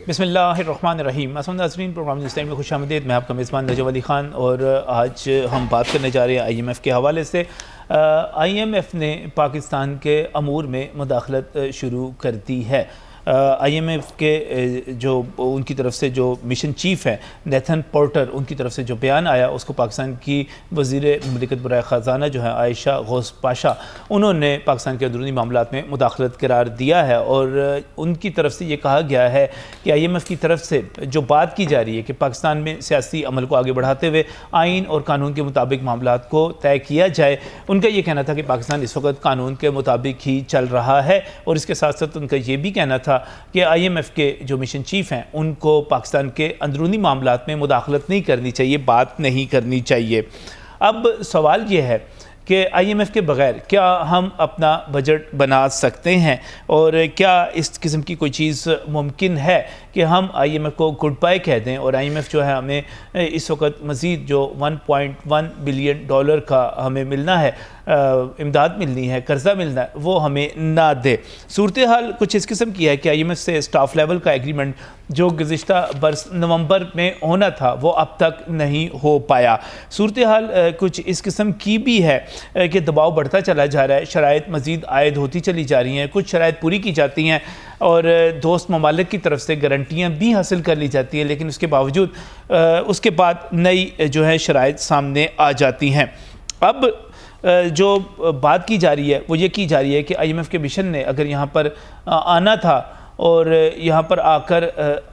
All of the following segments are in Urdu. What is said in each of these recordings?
بسم اللہ الرحمن الرحیم۔ مسعود ناظرین، پروگرام نیوز ٹائم میں خوش آمدید۔ میں آپ کا میزبان نجف علی خان، اور آج ہم بات کرنے جا رہے ہیں آئی ایم ایف کے حوالے سے۔ آئی ایم ایف نے پاکستان کے امور میں مداخلت شروع کر دی ہے۔ آئی ایم ایف کے جو ان کی طرف سے جو مشن چیف ہے نیتھن پورٹر، ان کی طرف سے جو بیان آیا اس کو پاکستان کی وزیر مملکت برائے خزانہ جو ہے عائشہ غوث پاشا، انہوں نے پاکستان کے اندرونی معاملات میں مداخلت قرار دیا ہے، اور ان کی طرف سے یہ کہا گیا ہے کہ آئی ایم ایف کی طرف سے جو بات کی جا رہی ہے کہ پاکستان میں سیاسی عمل کو آگے بڑھاتے ہوئے آئین اور قانون کے مطابق معاملات کو طے کیا جائے۔ ان کا یہ کہنا تھا کہ پاکستان اس وقت قانون کے مطابق ہی چل رہا ہے، اور اس کے ساتھ ساتھ ان کا یہ بھی کہنا تھا کہ آئی ایم ایف کے جو مشن چیف ہیں ان کو پاکستان کے اندرونی معاملات میں مداخلت نہیں کرنی چاہیے، بات نہیں کرنی چاہیے۔ اب سوال یہ ہے کہ آئی ایم ایف کے بغیر کیا ہم اپنا بجٹ بنا سکتے ہیں، اور کیا اس قسم کی کوئی چیز ممکن ہے کہ ہم آئی ایم ایف کو گڈ بائی کہہ دیں، اور آئی ایم ایف جو ہے ہمیں اس وقت مزید جو 1.1 بلین ڈالر کا ہمیں ملنا ہے، امداد ملنی ہے، قرضہ ملنا ہے، وہ ہمیں نہ دے۔ صورتحال کچھ اس قسم کی ہے کہ آئی ایم ایف سے اسٹاف لیول کا ایگریمنٹ جو گزشتہ برس نومبر میں ہونا تھا وہ اب تک نہیں ہو پایا۔ صورتحال کچھ اس قسم کی بھی ہے کہ دباؤ بڑھتا چلا جا رہا ہے، شرائط مزید عائد ہوتی چلی جا رہی ہیں، کچھ شرائط پوری کی جاتی ہیں اور دوست ممالک کی طرف سے گارنٹیاں بھی حاصل کر لی جاتی ہیں، لیکن اس کے باوجود اس کے بعد نئی جو ہے شرائط سامنے آ جاتی ہیں۔ اب جو بات کی جا رہی ہے وہ یہ کی جا رہی ہے کہ آئی ایم ایف کے مشن نے اگر یہاں پر آنا تھا اور یہاں پر آ کر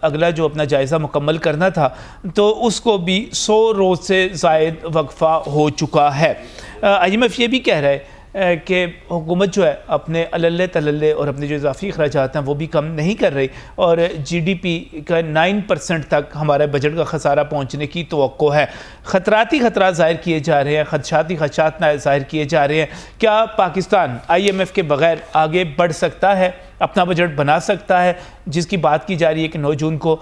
اگلا جو اپنا جائزہ مکمل کرنا تھا تو اس کو بھی 100 روز سے زائد وقفہ ہو چکا ہے۔ آئی ایم ایف یہ بھی کہہ رہا ہے کہ حکومت جو ہے اپنے عللے تللے اور اپنے جو اضافی اخراجات ہیں وہ بھی کم نہیں کر رہی، اور جی ڈی پی کا 9% تک ہمارے بجٹ کا خسارہ پہنچنے کی توقع ہے۔ خطرات ہی خطرات ظاہر کیے جا رہے ہیں، خدشات ہی خدشات ظاہر کیے جا رہے ہیں۔ کیا پاکستان آئی ایم ایف کے بغیر آگے بڑھ سکتا ہے، اپنا بجٹ بنا سکتا ہے، جس کی بات کی جا رہی ہے کہ 9 جون کو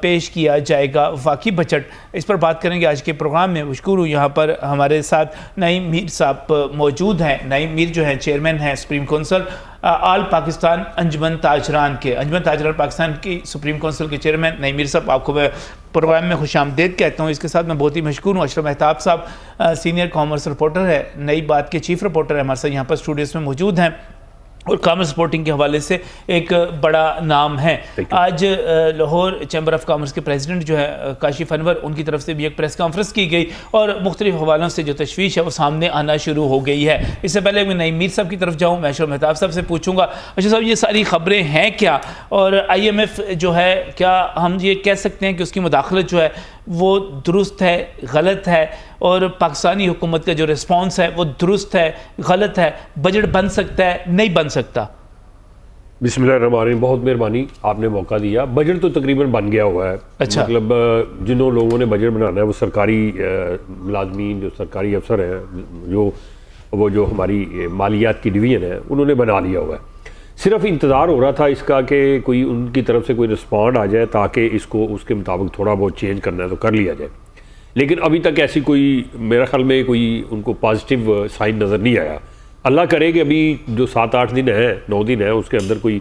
پیش کیا جائے گا واقعی بجٹ؟ اس پر بات کریں گے آج کے پروگرام میں۔ مشکور ہوں یہاں پر ہمارے ساتھ نعیم میر صاحب موجود ہیں۔ نعیم میر جو ہیں چیئرمین ہیں سپریم کونسل آل پاکستان انجمن تاجران کے، انجمن تاجران پاکستان کی سپریم کونسل کے چیئرمین۔ نعیم میر صاحب، آپ کو میں پروگرام میں خوش آمدید کہتا ہوں۔ اس کے ساتھ میں بہت ہی مشکور ہوں اشرف مہتاب صاحب، سینئر کامرس رپورٹر ہے، نئی بات کے چیف رپورٹر ہیں، ہمارے ساتھ یہاں پر اسٹوڈیوز میں موجود ہیں، اور کامرس رپورٹنگ کے حوالے سے ایک بڑا نام ہے۔ آج لاہور چیمبر آف کامرس کے پریزیڈنٹ جو ہے کاشف انور، ان کی طرف سے بھی ایک پریس کانفرنس کی گئی، اور مختلف حوالوں سے جو تشویش ہے وہ سامنے آنا شروع ہو گئی ہے۔ اس سے پہلے میں نعیم میر صاحب کی طرف جاؤں، میں اشرف مہتاب صاحب سے پوچھوں گا، اشرف صاحب یہ ساری خبریں ہیں کیا، اور آئی ایم ایف جو ہے کیا ہم یہ کہہ سکتے ہیں کہ اس کی مداخلت جو ہے وہ درست ہے، غلط ہے، اور پاکستانی حکومت کا جو ریسپانس ہے وہ درست ہے، غلط ہے، بجٹ بن سکتا ہے، نہیں بن سکتا؟ بسم اللہ الرحمن الرحیم، بہت مہربانی، آپ نے موقع دیا۔ بجٹ تو تقریباً بن گیا ہوا ہے۔ اچھا، مطلب جنہوں لوگوں نے بجٹ بنانا ہے وہ سرکاری ملازمین، جو سرکاری افسر ہیں، جو ہماری مالیات کی ڈویژن ہے، انہوں نے بنا لیا ہوا ہے۔ صرف انتظار ہو رہا تھا اس کا کہ کوئی ان کی طرف سے کوئی رسپانڈ آ جائے تاکہ اس کو اس کے مطابق تھوڑا بہت چینج کرنا ہے تو کر لیا جائے، لیکن ابھی تک ایسی کوئی میرا خیال میں کوئی ان کو پازیٹیو سائن نظر نہیں آیا۔ اللہ کرے کہ ابھی جو 7-8 دن ہیں، 9 دن ہیں، اس کے اندر کوئی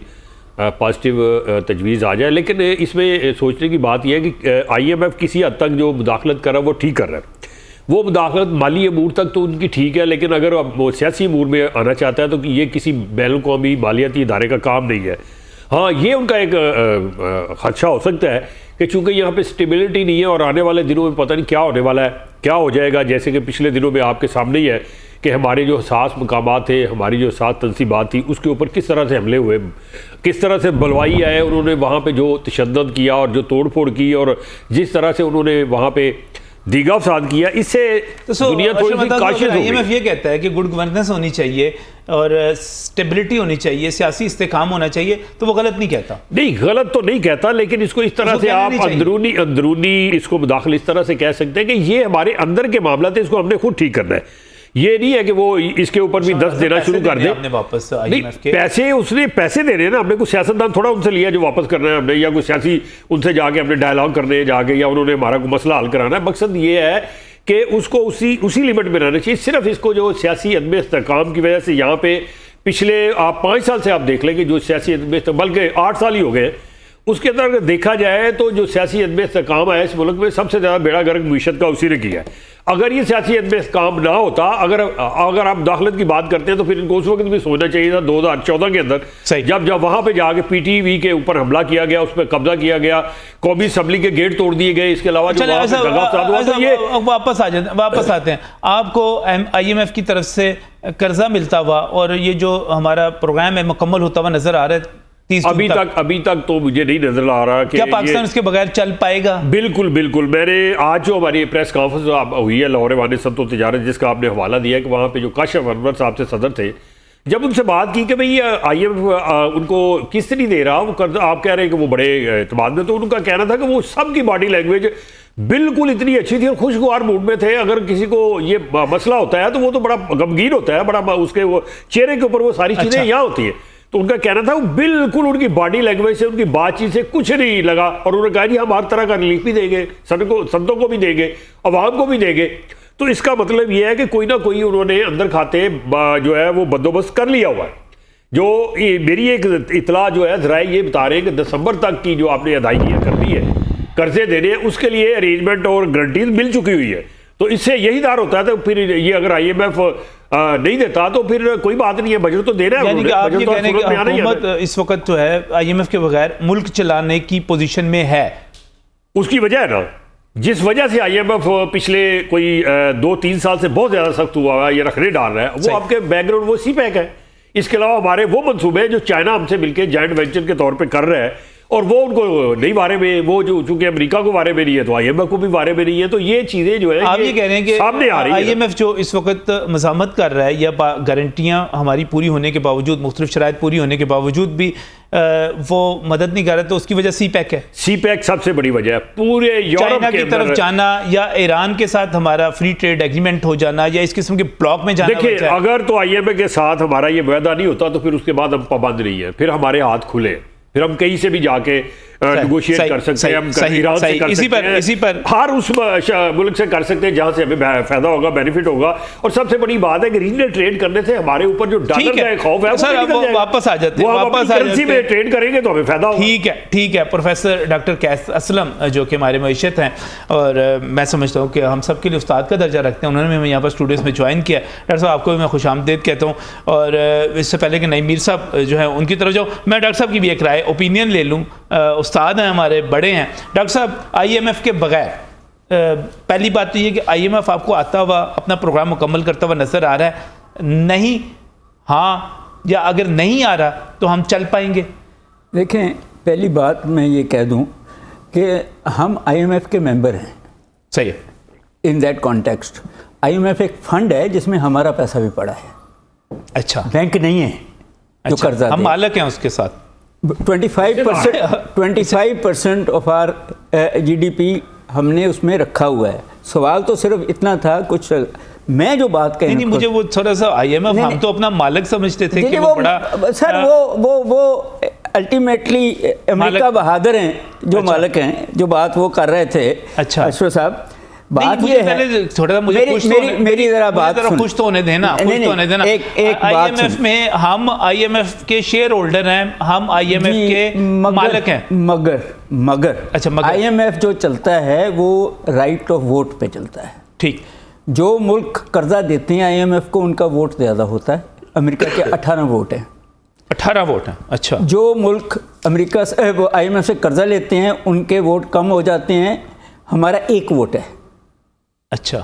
پازیٹیو تجویز آ جائے، لیکن اس میں سوچنے کی بات یہ ہے کہ آئی ایم ایف کسی حد تک جو مداخلت کر رہا ہے وہ ٹھیک کر رہا ہے۔ وہ مداخلت مالی امور تک تو ان کی ٹھیک ہے، لیکن اگر وہ سیاسی امور میں آنا چاہتا ہے تو یہ کسی بین الاقوامی مالیاتی ادارے کا کام نہیں ہے۔ ہاں، یہ ان کا ایک خدشہ ہو سکتا ہے کہ چونکہ یہاں پہ سٹیبلٹی نہیں ہے اور آنے والے دنوں میں پتہ نہیں کیا ہونے والا ہے، کیا ہو جائے گا، جیسے کہ پچھلے دنوں میں آپ کے سامنے ہی ہے کہ ہمارے جو حساس مقامات تھے، ہماری جو حساس تنصیبات تھی، اس کے اوپر کس طرح سے حملے ہوئے، کس طرح سے بلوائی آئے، انہوں نے وہاں پہ جو تشدد کیا اور جو توڑ پھوڑ کی، اور جس طرح سے انہوں نے وہاں پہ دیگا فساد کیا، اس سے دنیا تھوڑی سی کاشش ہو گئی۔ آئی ایم ایف یہ کہتا ہے کہ گڈ گورننس ہونی چاہیے اور سٹیبلٹی ہونی چاہیے، سیاسی استحکام ہونا چاہیے، تو وہ غلط نہیں کہتا؟ نہیں، غلط تو نہیں کہتا، لیکن اس کو اس طرح سے آپ اندرونی اس کو مداخل اس طرح سے کہہ سکتے ہیں کہ یہ ہمارے اندر کے معاملات ہیں، اس کو ہم نے خود ٹھیک کرنا ہے۔ یہ نہیں ہے کہ وہ اس کے اوپر بھی 10 دینا شروع کر دے۔ پیسے اس نے پیسے دینے نا، ہم نے کوئی سیاستدان تھوڑا ان سے لیا جو واپس کرنا ہے ہم نے، یا کوئی سیاسی ان سے جا کے ہم نے ڈائلاگ کرنے جا کے، یا انہوں نے ہمارا کوئی مسئلہ حل کرانا ہے۔ مقصد یہ ہے کہ اس کو اسی لیمٹ میں رہنا چاہیے۔ صرف اس کو جو سیاسی عدم استحکام کی وجہ سے یہاں پہ پچھلے 5 سال سے آپ دیکھ لیں کہ جو سیاسی عدم استحکام، بلکہ 8 سال ہی ہو گئے، اس کے اندر اگر دیکھا جائے تو جو سیاسی عدم استحکام ہے اس ملک میں سب سے زیادہ بیڑا گرک معیشت کا اسی نے کیا ہے. اگر یہ سیاسی عدم استحکام نہ ہوتا, اگر آپ داخلت کی بات کرتے ہیں تو پھر ان کو اس وقت بھی سوچنا چاہیے تھا 2014 کے اندر جب وہاں پہ جا کے پی ٹی وی کے اوپر حملہ کیا گیا, اس پہ قبضہ کیا گیا, قومی اسمبلی کے گیٹ توڑ دیے گئے, اس کے علاوہ جو وہاں پہ جگہ فساد ہوا تو یہ واپس آتے ہیں. آپ کو آئی ایم ایف کی طرف سے قرضہ ملتا ہوا اور یہ جو ہمارا پروگرام ہے مکمل ہوتا ہوا نظر آ رہا ہے ابھی تک تو مجھے نہیں نظر آ رہا کہ کیا پاکستان اس کے بغیر چل پائے گا؟ بالکل. میں نے آج جو ہماری پریس کانفرنس ہوئی ہے لاہور وان صنعت و تجارت, جس کا آپ نے حوالہ دیا ہے کہ وہاں پہ جو کاشف انور صاحب سے صدر تھے, جب ان سے بات کی کہ بھئی آئی ایم ایف ان کو قسط نہیں دے رہا, وہ قرض آپ کہہ رہے ہیں کہ وہ بڑے اعتماد میں, تو ان کا کہنا تھا کہ وہ سب کی باڈی لینگویج بالکل اتنی اچھی تھی اور خوشگوار موڈ میں تھے. اگر کسی کو یہ مسئلہ ہوتا ہے تو وہ تو بڑا غمگین ہوتا ہے, بڑا اس کے وہ چہرے کے اوپر وہ ساری چیزیں یہاں ہوتی ہیں. تو ان کا کہنا تھا وہ بالکل ان کی باڈی لینگویج سے, ان کی بات چیت سے کچھ نہیں لگا, اور انہوں نے کہا جی ہم ہر طرح کا ریلیف بھی دیں گے, سنتوں کو بھی دیں گے, عوام کو بھی دیں گے. تو اس کا مطلب یہ ہے کہ کوئی نہ کوئی انہوں نے اندر کھاتے جو ہے وہ بندوبست کر لیا ہوا ہے. جو میری ایک اطلاع جو ہے ذرائع یہ بتا رہے ہیں کہ دسمبر تک کی جو آپ نے ادائیگیاں کرنی ہے, قرضے دینے ہیں, اس کے لیے ارینجمنٹ اور گارنٹیز مل چکی ہوئی ہے. تو اس سے یہی دار ہوتا ہے. تو پھر یہ اگر آئی ایم ایف نہیں دیتا تو پھر کوئی بات نہیں ہے, بجٹ تو دینا ہے. یعنی کہ آپ یہ کہنے کہ حکومت اس وقت جو ہے آئی ایم ایف کے بغیر ملک چلانے کی پوزیشن میں ہے. اس کی وجہ ہے نا, جس وجہ سے آئی ایم ایف پچھلے کوئی 2-3 سال سے بہت زیادہ سخت ہوا ہے, یہ رکھنے ڈال رہا ہے, وہ آپ کے بیک گراؤنڈ وہ سی پیک ہے. اس کے علاوہ ہمارے وہ منصوبے جو چائنا ہم سے مل کے جوائنٹ وینچر کے طور پہ کر رہا ہے, اور وہ ان کو نہیں بارے میں, وہ جو چونکہ امریکہ کو بارے میں نہیں ہے تو آئی ایم ایف کو بھی بارے میں نہیں ہے. تو یہ چیزیں جو ہے آپ یہ کہہ رہے ہیں کہ سامنے آ رہی ہے. آئی ایم ایف جو اس وقت مزاحمت کر رہا ہے یا گارنٹیاں ہماری پوری ہونے کے باوجود, مختلف شرائط پوری ہونے کے باوجود بھی وہ مدد نہیں کر رہا, تو اس کی وجہ سی پیک ہے. سی پیک سب سے بڑی وجہ ہے. پورے چائنا کی طرف جانا یا ایران کے ساتھ ہمارا فری ٹریڈ ایگریمنٹ ہو جانا یا اس قسم کے بلاک میں جانا. دیکھیں اگر تو آئی ایم ایف کے ساتھ ہمارا یہ معاہدہ نہیں ہوتا تو پھر اس کے بعد ہم پابند نہیں ہے, پھر ہمارے ہاتھ کھلے, پھر ہم کہیں سے بھی جا کے نیگوشیٹ کر سکتے ہیں, ہم ایران سے کر سکتے ہیں, اسی پر ہر اس ملک سے کر سکتے ہیں جہاں سے ہمیں فائدہ ہوگا, بینیفٹ ہوگا. اور سب سے بڑی بات ہے کہ ریجنل ٹریڈ کرنے سے ہمارے اوپر جو ڈالر کا خوف ہے وہ واپس آ جاتے ہیں, واپس کرنسی میں ٹریڈ کریں گے تو ہمیں فائدہ ہوگا. ٹھیک ہے. پروفیسر ڈاکٹر قیس اسلم جو کہ ہمارے معیشت ہیں اور میں سمجھتا ہوں کہ ہم سب کے لیے استاد کا درجہ رکھتے ہیں, انہوں نے ہمیں یہاں پر اسٹوڈیوز میں جوائن کیا. ڈاکٹر صاحب آپ کو بھی میں خوش آمدید کہتا ہوں, اور اس سے پہلے کہ نعیم میر صاحب جو ہیں ان کی طرف جاؤں, میں ڈاکٹر صاحب کی بھی ایک رائے اوپینین لے لوں. استاد ہیں ہمارے, بڑے ہیں. ڈاکٹر صاحب آئی ایم ایف کے بغیر پہلی بات تو یہ کہ آئی ایم ایف آپ کو آتا ہوا اپنا پروگرام مکمل کرتا ہوا نظر آ رہا ہے نہیں, ہاں, یا اگر نہیں آ رہا تو ہم چل پائیں گے؟ دیکھیں پہلی بات میں یہ کہہ دوں کہ ہم آئی ایم ایف کے ممبر ہیں. صحیح ہے. In that context I M F ایک فنڈ ہے جس میں ہمارا پیسہ بھی پڑا ہے. اچھا, بینک نہیں ہے جو قرضہ ہم مالک ہیں اس کے ساتھ. 25% of our G D P ہم نے اس میں رکھا ہوا ہے. سوال تو صرف اتنا تھا, کچھ میں جو بات کہہ نہیں, مجھے وہ تھوڑا سا آئی ایم ایف ہم تو اپنا مالک سمجھتے تھے کہ وہ بڑا سر وہ الٹیمیٹلی امریکہ بہادر ہیں جو مالک ہیں, جو بات وہ کر رہے تھے. اچھا اشرف صاحب, بات یہ ہے تھوڑا میری ذرا بات خوش تو ہونے دینا. آئی ایم ایف میں ہم آئی ایم ایف کے شیئر ہولڈر ہیں, ہم آئی ایم ایف کے مالک ہیں, مگر آئی ایم ایف جو چلتا ہے وہ رائٹ آف ووٹ پہ چلتا ہے. ٹھیک, جو ملک قرضہ دیتے ہیں آئی ایم ایف کو ان کا ووٹ زیادہ ہوتا ہے. امریکہ کے 18 ووٹ ہیں. 18 ووٹ ہیں. اچھا, جو ملک امریکہ سے آئی ایم ایف سے قرضہ لیتے ہیں ان کے ووٹ کم ہو جاتے ہیں, ہمارا 1 ووٹ ہے. اچھا,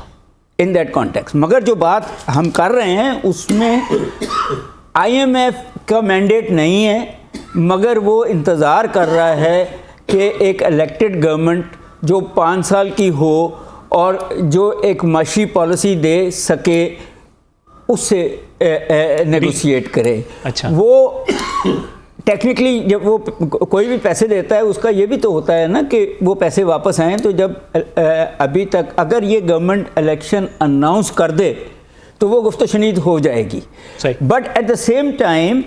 ان دیٹ کانٹیکس. مگر جو بات ہم کر رہے ہیں اس میں آئی ایم ایف کا مینڈیٹ نہیں ہے, مگر وہ انتظار کر رہا ہے کہ ایک الیکٹڈ گورنمنٹ جو 5 سال کی ہو اور جو ایک معاشی پالیسی دے سکے اس سے نیگوشیٹ کرے. اچھا, وہ ٹیکنیکلی جب وہ کوئی بھی پیسے دیتا ہے اس کا یہ بھی تو ہوتا ہے نا کہ وہ پیسے واپس آئیں. تو جب ابھی تک اگر یہ گورنمنٹ الیکشن اناؤنس کر دے تو وہ گفت و شنید ہو جائے گی. But at the same time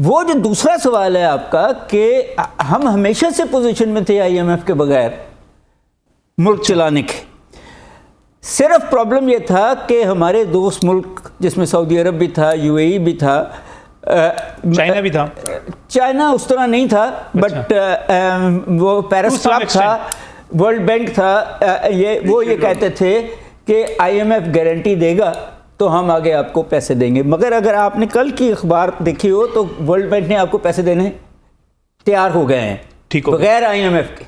وہ جو دوسرا سوال ہے آپ کا کہ ہم ہمیشہ سے پوزیشن میں تھے آئی ایم ایف کے بغیر ملک چلانے کے. صرف پرابلم یہ تھا کہ ہمارے دوست ملک جس میں سعودی عرب بھی تھا, یو اے ای بھی تھا, چائنا بھی تھا, چائنا اس طرح نہیں تھا بٹ وہ پیرس کلب تھا, ورلڈ بینک تھا, یہ کہتے تھے کہ آئی ایم ایف گارنٹی دے گا تو ہم آگے آپ کو پیسے دیں گے. مگر اگر آپ نے کل کی اخبار دیکھی ہو تو ورلڈ بینک نے آپ کو پیسے دینے تیار ہو گئے ہیں بغیر آئی ایم ایف کے.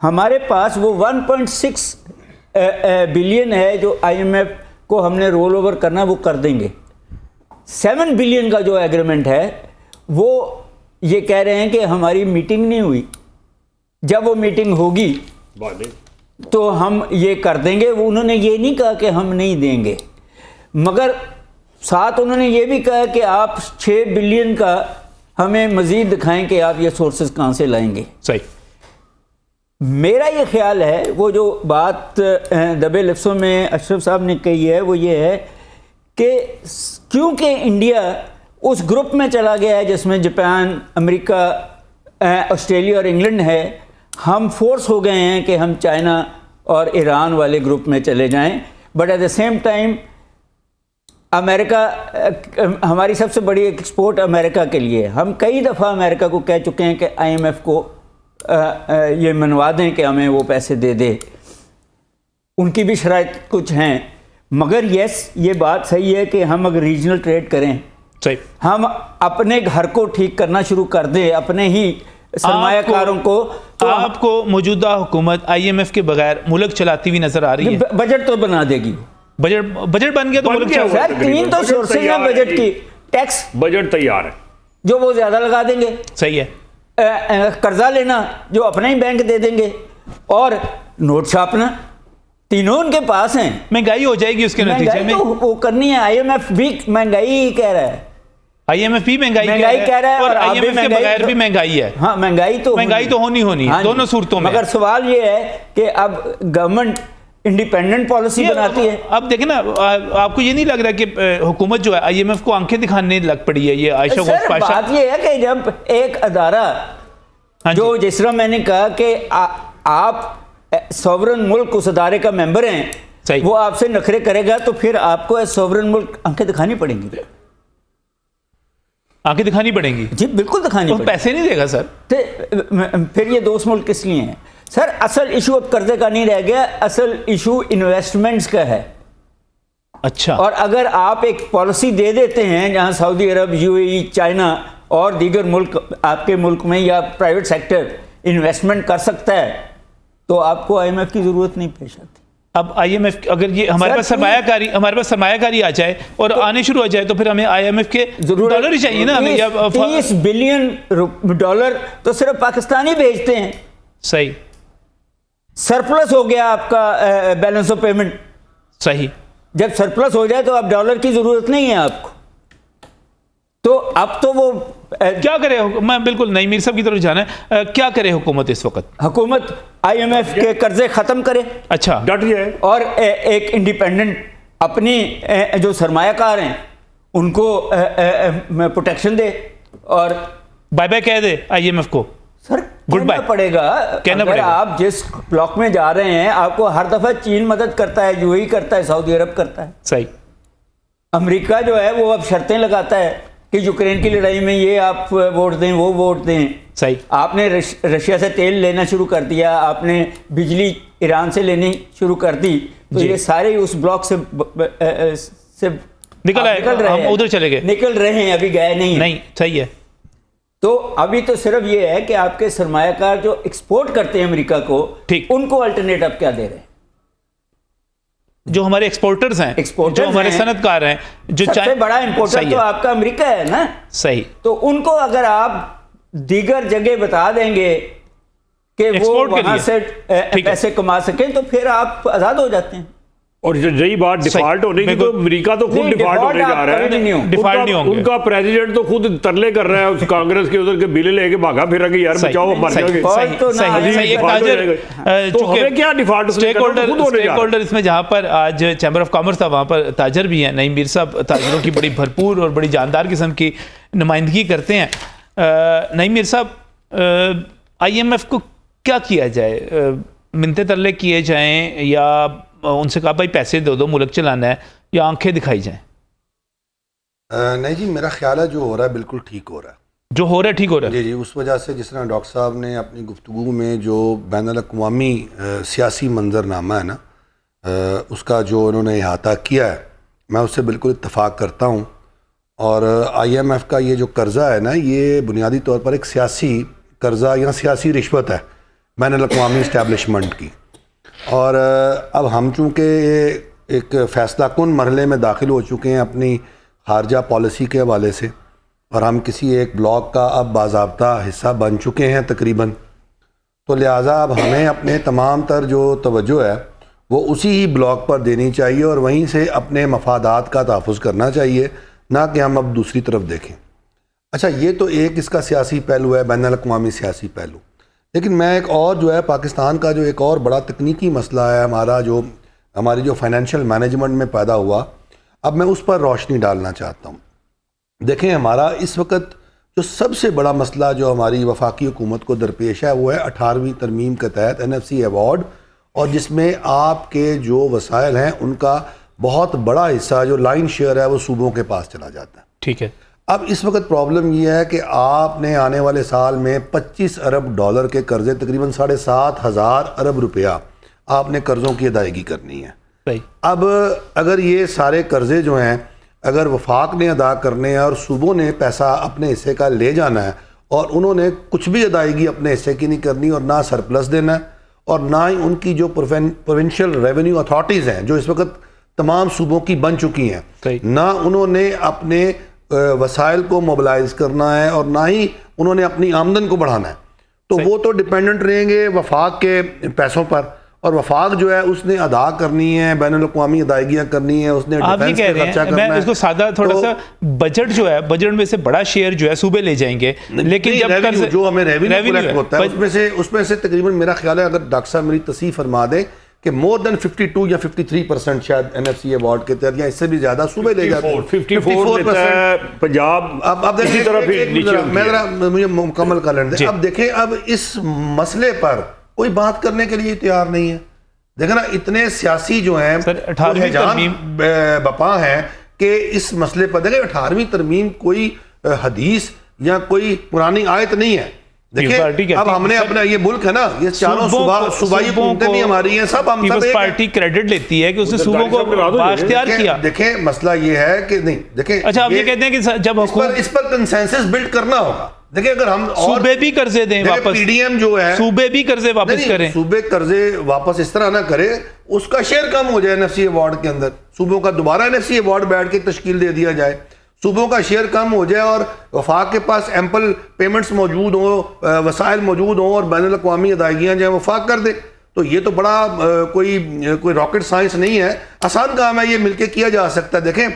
ہمارے پاس وہ 1.6 بلین ہے جو آئی ایم ایف کو ہم نے رول اوور کرنا وہ کر دیں گے. 7 بلین کا جو ایگریمنٹ ہے وہ یہ کہہ رہے ہیں کہ ہماری میٹنگ نہیں ہوئی, جب وہ میٹنگ ہوگی تو ہم یہ کر دیں گے. وہ انہوں نے یہ نہیں کہا کہ ہم نہیں دیں گے, مگر ساتھ انہوں نے یہ بھی کہا کہ آپ 6 بلین کا ہمیں مزید دکھائیں کہ آپ یہ سورسز کہاں سے لائیں گے. صحیح. میرا یہ خیال ہے وہ جو بات دبے لفظوں میں اشرف صاحب نے کہی ہے وہ یہ ہے کہ کیونکہ انڈیا اس گروپ میں چلا گیا ہے جس میں جاپان, امریکہ, آسٹریلیا اور انگلینڈ ہے, ہم فورس ہو گئے ہیں کہ ہم چائنا اور ایران والے گروپ میں چلے جائیں. But at the same time امریکہ, ہماری سب سے بڑی ایکسپورٹ امریکہ کے لیے, ہم کئی دفعہ امریکہ کو کہہ چکے ہیں کہ آئی ایم ایف کو یہ منوا دیں کہ ہمیں وہ پیسے دے دے. ان کی بھی شرائط کچھ ہیں, مگر یس یہ بات صحیح ہے کہ ہم اگر ریجنل ٹریڈ کریں, صحیح, ہم اپنے گھر کو ٹھیک کرنا شروع کر دیں, اپنے ہی سرمایہ کاروں کو. آپ کو موجودہ حکومت آئی ایم ایف کے بغیر ملک چلاتی ہوئی نظر آ رہی ہے؟ بجٹ تو بنا دے گی. بجٹ بن گیا تو ملک گیا. سر 3 تو سورسز ہیں بجٹ کی. ٹیکس بجٹ تیار ہے جو وہ زیادہ لگا دیں گے, صحیح ہے, قرضہ لینا جو اپنا ہی بینک دے دیں گے, اور نوٹ چھاپنا, تینوں ان کے پاس ہیں. مہنگائی ہو جائے گی اس کے نتیجے میں. تو وہ کرنی ہے. آئی ایم ایف بھی مہنگائی ہی کہہ رہا ہے, آئی ایم ایف بھی مہنگائی کہہ رہا ہے, اور آئی ایم ایف کے بغیر بھی مہنگائی ہے. ہاں مہنگائی تو ہونی ہے دونوں صورتوں میں. مگر سوال یہ ہے کہ اب گورنمنٹ انڈیپینڈنٹ پالیسی بناتی ہے. اب دیکھیں نا, آپ کو یہ نہیں لگ رہا کہ حکومت جو ہے آئی ایم ایف کو آنکھیں دکھانے لگ پڑی ہے؟ یہ عائشہ غوث پاشا, بات یہ ہے کہ جب ایک ادارہ جو جس طرح میں نے کہا کہ آپ سوورن ملک اس ادارے کا ممبر ہیں, وہ آپ سے نخرے کرے گا تو پھر آپ کو سوورن ملک آنکھیں دکھانی پڑیں گی. آنکھیں دکھانی پڑیں گی؟ جی بالکل دکھانی پڑیں گی. پیسے نہیں دے گا سر. پھر یہ دوست ملک کس لیے ہیں سر؟ اصل ایشو اب قرضے کا نہیں رہ گیا, اصل ایشو انویسٹمنٹس کا ہے. اچھا. اور اگر آپ ایک پالیسی دے دیتے ہیں جہاں سعودی عرب, یو اے ای, چائنا اور دیگر ملک آپ کے ملک میں یا پرائیویٹ سیکٹر انویسٹمنٹ کر سکتا ہے تو آپ کو آئی ایم ایف کی ضرورت نہیں پیش آتی. اب آئی ایم ایف اگر یہ ہمارے پاس سرمایہ کاری آ جائے اور آنے شروع ہو جائے تو پھر ہمیں آئی ایم ایف کے ڈالر ہی چاہیے نا. 30 بلین ڈالر تو صرف پاکستانی بھیجتے ہیں. صحیح. سرپلس ہو گیا آپ کا بیلنس آف پیمنٹ. صحیح. جب سرپلس ہو جائے تو اب ڈالر کی ضرورت نہیں ہے آپ کو. تو اب تو وہ کیا کرے؟ میں بالکل نہیں میر صاحب کی طرف جانا ہے. کیا کرے حکومت اس وقت؟ حکومت آئی ایم ایف کے قرضے ختم کرے. اچھا. ڈٹ جائے اور ایک انڈیپینڈنٹ اپنی جو سرمایہ کار ہیں ان کو پروٹیکشن دے اور بائی بائی کہہ دے آئی ایم ایف کو. سر گڈ بائی پڑے گا. اگر آپ جس بلاک میں جا رہے ہیں آپ کو ہر دفعہ چین مدد کرتا ہے, یو اے ای کرتا ہے, سعودی عرب کرتا ہے. صحیح. امریکہ جو ہے وہ اب شرطیں لگاتا ہے کہ یوکرین کی لڑائی میں یہ آپ ووٹ دیں, وہ ووٹ دیں. صحیح. آپ نے رشیا سے تیل لینا شروع کر دیا, آپ نے بجلی ایران سے لینی شروع کر دی, تو یہ سارے اس بلاک سے نکل رہے ہیں, ادھر چلے گئے, نکل رہے ہیں, ابھی گئے نہیں. صحیح ہے. تو ابھی تو صرف یہ ہے کہ آپ کے سرمایہ کار جو ایکسپورٹ کرتے ہیں امریکہ کو, ان کو الٹرنیٹ اب کیا دے رہے ہیں؟ جو ہمارے ایکسپورٹرز ہیں, جو ہمارے صنعت کار ہیں, جو سب سے بڑا امپورٹر تو آپ کا امریکہ ہے نا. صحیح. تو ان کو اگر آپ دیگر جگہ بتا دیں گے کہ وہ وہاں سے پیسے کما سکیں تو پھر آپ آزاد ہو جاتے ہیں. اور رہی بات ڈیفالٹ ہونے کی, تو امریکہ تو خود ڈیفالٹ ہونے جا رہا ہے. ڈیفالٹ نہیں ہوں گے. ان کا پریزیڈنٹ تو خود ترلے کر رہا ہے اس کانگریس کے ادھر کے بل لے کے بھاگا پھرا کہ یار بچاؤ مر جائیں گے. تو ہمیں کیا ڈیفالٹ اسٹیک ہولڈر اس میں, جہاں پر آج چیمبر آف کامرس تھا وہاں پر تاجر بھی ہیں. نعیم میر صاحب تاجروں کی بڑی بھرپور اور بڑی جاندار قسم کی نمائندگی کرتے ہیں. نعیم میر صاحب, آئی ایم ایف کو کیا کیا جائے؟ منتے ترلے کیے جائیں یا ان سے کہا بھائی پیسے دو دو, ملک چلانا ہے, یا آنکھیں دکھائی جائیں؟ نہیں جی, میرا خیال ہے جو ہو رہا ہے بالکل ٹھیک ہو رہا ہے. جو ہو رہا ہے ٹھیک ہو رہا ہے؟ جی اس وجہ سے جس طرح ڈاکٹر صاحب نے اپنی گفتگو میں جو بین الاقوامی سیاسی منظرنامہ ہے نا اس کا جو انہوں نے احاطہ کیا ہے، میں اس سے بالکل اتفاق کرتا ہوں. اور آئی ایم ایف کا یہ جو قرضہ ہے نا، یہ بنیادی طور پر ایک سیاسی قرضہ یا سیاسی رشوت ہے بین الاقوامی اسٹیبلشمنٹ کی. اور اب ہم چونکہ ایک فیصلہ کن مرحلے میں داخل ہو چکے ہیں اپنی خارجہ پالیسی کے حوالے سے، اور ہم کسی ایک بلاک کا اب باضابطہ حصہ بن چکے ہیں تقریباً، تو لہٰذا اب ہمیں اپنے تمام تر جو توجہ ہے وہ اسی ہی بلاک پر دینی چاہیے اور وہیں سے اپنے مفادات کا تحفظ کرنا چاہیے، نہ کہ ہم اب دوسری طرف دیکھیں. اچھا، یہ تو ایک اس کا سیاسی پہلو ہے، بین الاقوامی سیاسی پہلو. لیکن میں ایک اور جو ہے پاکستان کا جو ایک اور بڑا تکنیکی مسئلہ ہے ہماری جو فائنینشیل مینجمنٹ میں پیدا ہوا، اب میں اس پر روشنی ڈالنا چاہتا ہوں. دیکھیں، ہمارا اس وقت جو سب سے بڑا مسئلہ جو ہماری وفاقی حکومت کو درپیش ہے وہ ہے 18ویں ترمیم کے تحت NFC ایوارڈ، اور جس میں آپ کے جو وسائل ہیں ان کا بہت بڑا حصہ جو لائن شیئر ہے وہ صوبوں کے پاس چلا جاتا ہے. ٹھیک ہے. اب اس وقت پرابلم یہ ہے کہ آپ نے آنے والے سال میں $25 ارب کے قرضے، تقریباً 7,500 ارب روپیہ آپ نے قرضوں کی ادائیگی کرنی ہے. صحیح. اب اگر یہ سارے قرضے جو ہیں اگر وفاق نے ادا کرنے ہیں اور صوبوں نے پیسہ اپنے حصے کا لے جانا ہے، اور انہوں نے کچھ بھی ادائیگی اپنے حصے کی نہیں کرنی اور نہ سرپلس دینا ہے، اور نہ ہی ان کی جو پروونشل ریونیو اتھارٹیز ہیں جو اس وقت تمام صوبوں کی بن چکی ہیں، نہ انہوں نے اپنے وسائل کو موبلائز کرنا ہے اور نہ ہی انہوں نے اپنی آمدن کو بڑھانا ہے، تو وہ تو ڈیپینڈنٹ رہیں گے وفاق کے پیسوں پر. اور وفاق جو ہے اس نے ادا کرنی ہے، بین الاقوامی ادائیگیاں کرنی ہیں، اس نے ڈیفنس پہ خرچہ کرنا ہے. میں اس کو سادہ تھوڑا سا بجٹ جو ہے، بجٹ میں سے بڑا شیئر جو ہے صوبے لے جائیں گے، لیکن جب جو ہمیں ریونیو کلیکٹ ہوتا ہے اس میں سے تقریباً میرا خیال ہے، اگر ڈاکٹر صاحب میری تصحیح فرما دیں کہ مور دین 52 یا 53% شاید NFC ایوارڈ کے تحت یا اس سے بھی زیادہ صوبے لے جاتے ہیں. 54% پنجاب. اب دیکھیں، مجھے مکمل کر لینے دیں. اب دیکھیں، اب اس مسئلے پر کوئی بات کرنے کے لیے تیار نہیں ہے. دیکھیں نا، اتنے سیاسی جو ہیں بپا ہیں کہ اس مسئلے پر دیکھیں 18ویں ترمیم کوئی حدیث یا کوئی پرانی آیت نہیں ہے. دیکھیں، اب ہم نے اپنا یہ ملک ہے نا، یہ چاروں صوبائی حکومتیں بھی ہماری ہیں، سب ہم پیپلز پارٹی کریڈٹ لیتی ہے کہ اس نے صوبوں کو بااختیار کیا. دیکھیں، مسئلہ یہ ہے کہ نہیں، دیکھیں، اچھا آپ یہ کہتے ہیں کہ جب اس پر کنسنسس بلڈ کرنا ہوگا. دیکھیں، اگر ہم صوبے بھی قرضے دیں واپس، پی ڈی ایم جو ہے صوبے بھی قرضے واپس کریں، صوبے قرضے واپس اس طرح نہ کرے، اس کا شیئر کم ہو جائے NFC ایوارڈ کے اندر، صوبوں کا دوبارہ NFC ایوارڈ بیٹھ کے تشکیل دے دیا جائے، صوبوں کا شیئر کم ہو جائے اور وفاق کے پاس ایمپل پیمنٹس موجود ہوں، وسائل موجود ہوں اور بین الاقوامی ادائیگیاں جو ہیں وفاق کر دے. تو یہ تو بڑا کوئی راکٹ سائنس نہیں ہے، آسان کام ہے، یہ مل کے کیا جا سکتا ہے. دیکھیں،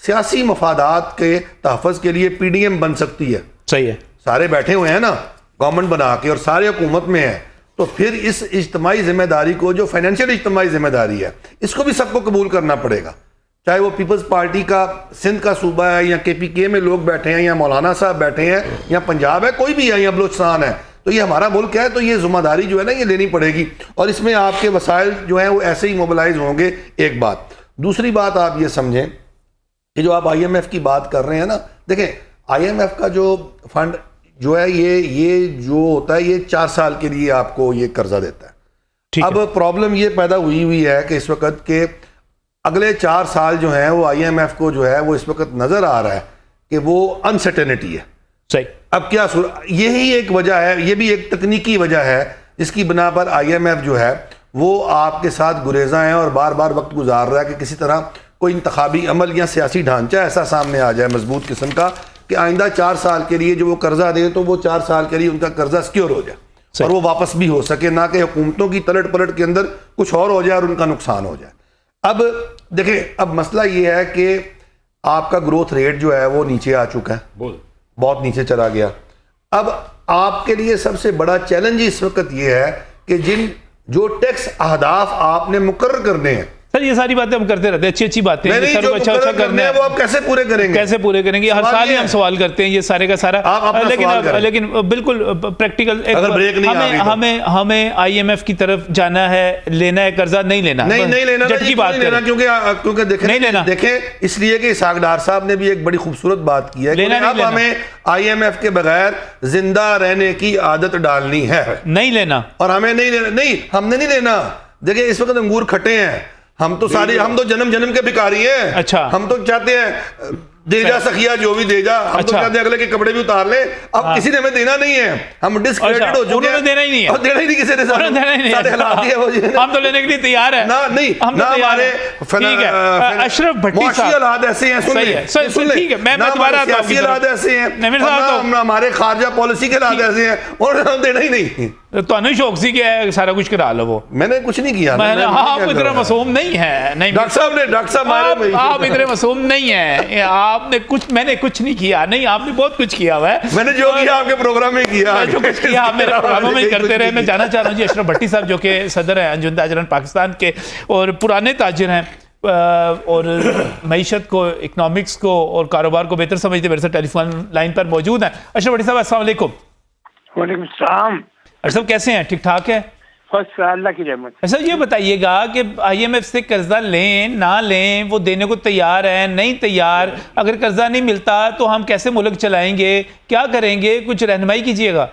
سیاسی مفادات کے تحفظ کے لیے PDM بن سکتی ہے. صحیح ہے، سارے بیٹھے ہوئے ہیں نا گورنمنٹ بنا کے اور سارے حکومت میں ہیں، تو پھر اس اجتماعی ذمہ داری کو، جو فائنینشیل اجتماعی ذمہ داری ہے، اس کو بھی سب کو قبول کرنا پڑے گا. چاہے وہ پیپلز پارٹی کا سندھ کا صوبہ ہے یا KPK میں لوگ بیٹھے ہیں یا مولانا صاحب بیٹھے ہیں یا پنجاب ہے، کوئی بھی ہے یا بلوچستان ہے، تو یہ ہمارا ملک ہے، تو یہ ذمہ داری جو ہے نا یہ لینی پڑے گی. اور اس میں آپ کے وسائل جو ہیں وہ ایسے ہی موبلائز ہوں گے. ایک بات. دوسری بات آپ یہ سمجھیں کہ جو آپ IMF کی بات کر رہے ہیں نا، دیکھیں IMF کا جو فنڈ جو ہے یہ جو ہوتا ہے یہ 4 سال کے لیے آپ کو یہ قرضہ دیتا ہے. اب پرابلم یہ پیدا ہوئی ہے کہ اس وقت کے اگلے 4 سال جو ہیں وہ IMF کو جو ہے وہ اس وقت نظر آ رہا ہے کہ وہ انسرٹینٹی ہے. صحیح. اب کیا یہی ایک وجہ ہے، یہ بھی ایک تکنیکی وجہ ہے جس کی بنا پر IMF جو ہے وہ آپ کے ساتھ گریزاں ہیں اور بار بار وقت گزار رہا ہے کہ کسی طرح کوئی انتخابی عمل یا سیاسی ڈھانچہ ایسا سامنے آ جائے مضبوط قسم کا کہ آئندہ 4 سال کے لیے جو وہ قرضہ دیں تو وہ 4 سال کے لیے ان کا قرضہ سیکیور ہو جائے اور وہ واپس بھی ہو سکے، نہ کہ حکومتوں کی تلٹ پلٹ کے اندر کچھ اور ہو جائے اور ان کا نقصان ہو جائے. اب دیکھیں، اب مسئلہ یہ ہے کہ آپ کا گروتھ ریٹ جو ہے وہ نیچے آ چکا ہے، بہت نیچے چلا گیا. اب آپ کے لیے سب سے بڑا چیلنج اس وقت یہ ہے کہ جو ٹیکس اہداف آپ نے مقرر کرنے ہیں، سر یہ ساری باتیں ہم کرتے رہتے ہیں, اچھی اچھی باتیں نہیں سر جو کو اچھا اچھا کرنا ہے وہ آپ کیسے پورے کریں گے, کیسے پورے کریں گے, ہر سال ہی ہم سوال کرتے ہیں یہ سارے کا سارا, لیکن بالکل پریکٹیکل ہمیں آئی ایم ایف کی طرف جانا ہے, لینا ہے قرضہ, نہیں لینا, نہیں لینا جٹ کی بات کریں, کیونکہ دیکھیں اس لیے کہ اسحاق ڈار صاحب نے بھی ایک بڑی خوبصورت بات کی ہے کہ اب ہمیں آئی ایم ایف کے بغیر زندہ رہنے کی عادت ڈالنی ہے, نہیں لینا, اور ہمیں نہیں لینا, نہیں ہم نے نہیں لینا. دیکھیں اس وقت انگور کھٹے ہیں, ہم تو سارے ہم تو جنم کے بھکاری ہیں. اچھا, ہم تو چاہتے ہیں دے جا سخیا جو بھی دے جا, ہم تو چاہتے ہیں اگلے کے کپڑے بھی اتار لیں, اب کسی نے ہمیں دینا نہیں ہے, ہم ڈسکریڈٹ ہو چکے ہیں, دینا ہی نہیں ہے, اور دینا ہی نہیں کسی نے, سارے حالات ہی ہے وہ, ہم تو لینے کے لیے تیار ہیں, نہیں ہمارے اشرف بھٹی معاشی حالات ایسے ہیں, سن لیں, نہ ہمارے سیاسی حالات ایسے ہیں, نہ ہمارے خارجہ پالیسی کے حالات ایسے ہیں, اور ہم دینا ہی نہیں. تو انو شوق سی کیا ہے سارا کچھ کرا لو, وہ میں نے کچھ نہیں کیا, آپ اتنا معصوم نہیں ہے, ڈاکٹر صاحب آپ اتنے معصوم نہیں ہیں, آپ نے کچھ, میں نے کچھ نہیں کیا, نہیں آپ نے بہت کچھ کیا ہوا ہے, میں نے جو کیا آپ کے پروگرام میں کیا, جو کچھ کیا آپ میرے پروگراموں میں کرتے رہے. میں جانا چاہ رہا ہوں جی اشرف بھٹی صاحب جو کہ صدر ہیں انجمن تاجران پاکستان کے اور پرانے تاجر ہیں اور معیشت کو, اکنامکس کو اور کاروبار کو بہتر سمجھتے, میرے سے ٹیلی فون لائن پر موجود ہیں. اشرف بھٹی صاحب السلام علیکم. وعلیکم السلام. اشرف کیسے ہیں, ٹھیک ٹھاک ہے؟ اللہ کی رحمت. اچھا یہ بتائیے گا کہ آئی ایم ایف سے قرضہ لیں نہ لیں, وہ دینے کو تیار ہیں نہیں تیار, اگر قرضہ نہیں ملتا تو ہم کیسے ملک چلائیں گے, کیا کریں گے, کچھ رہنمائی کیجیے گا.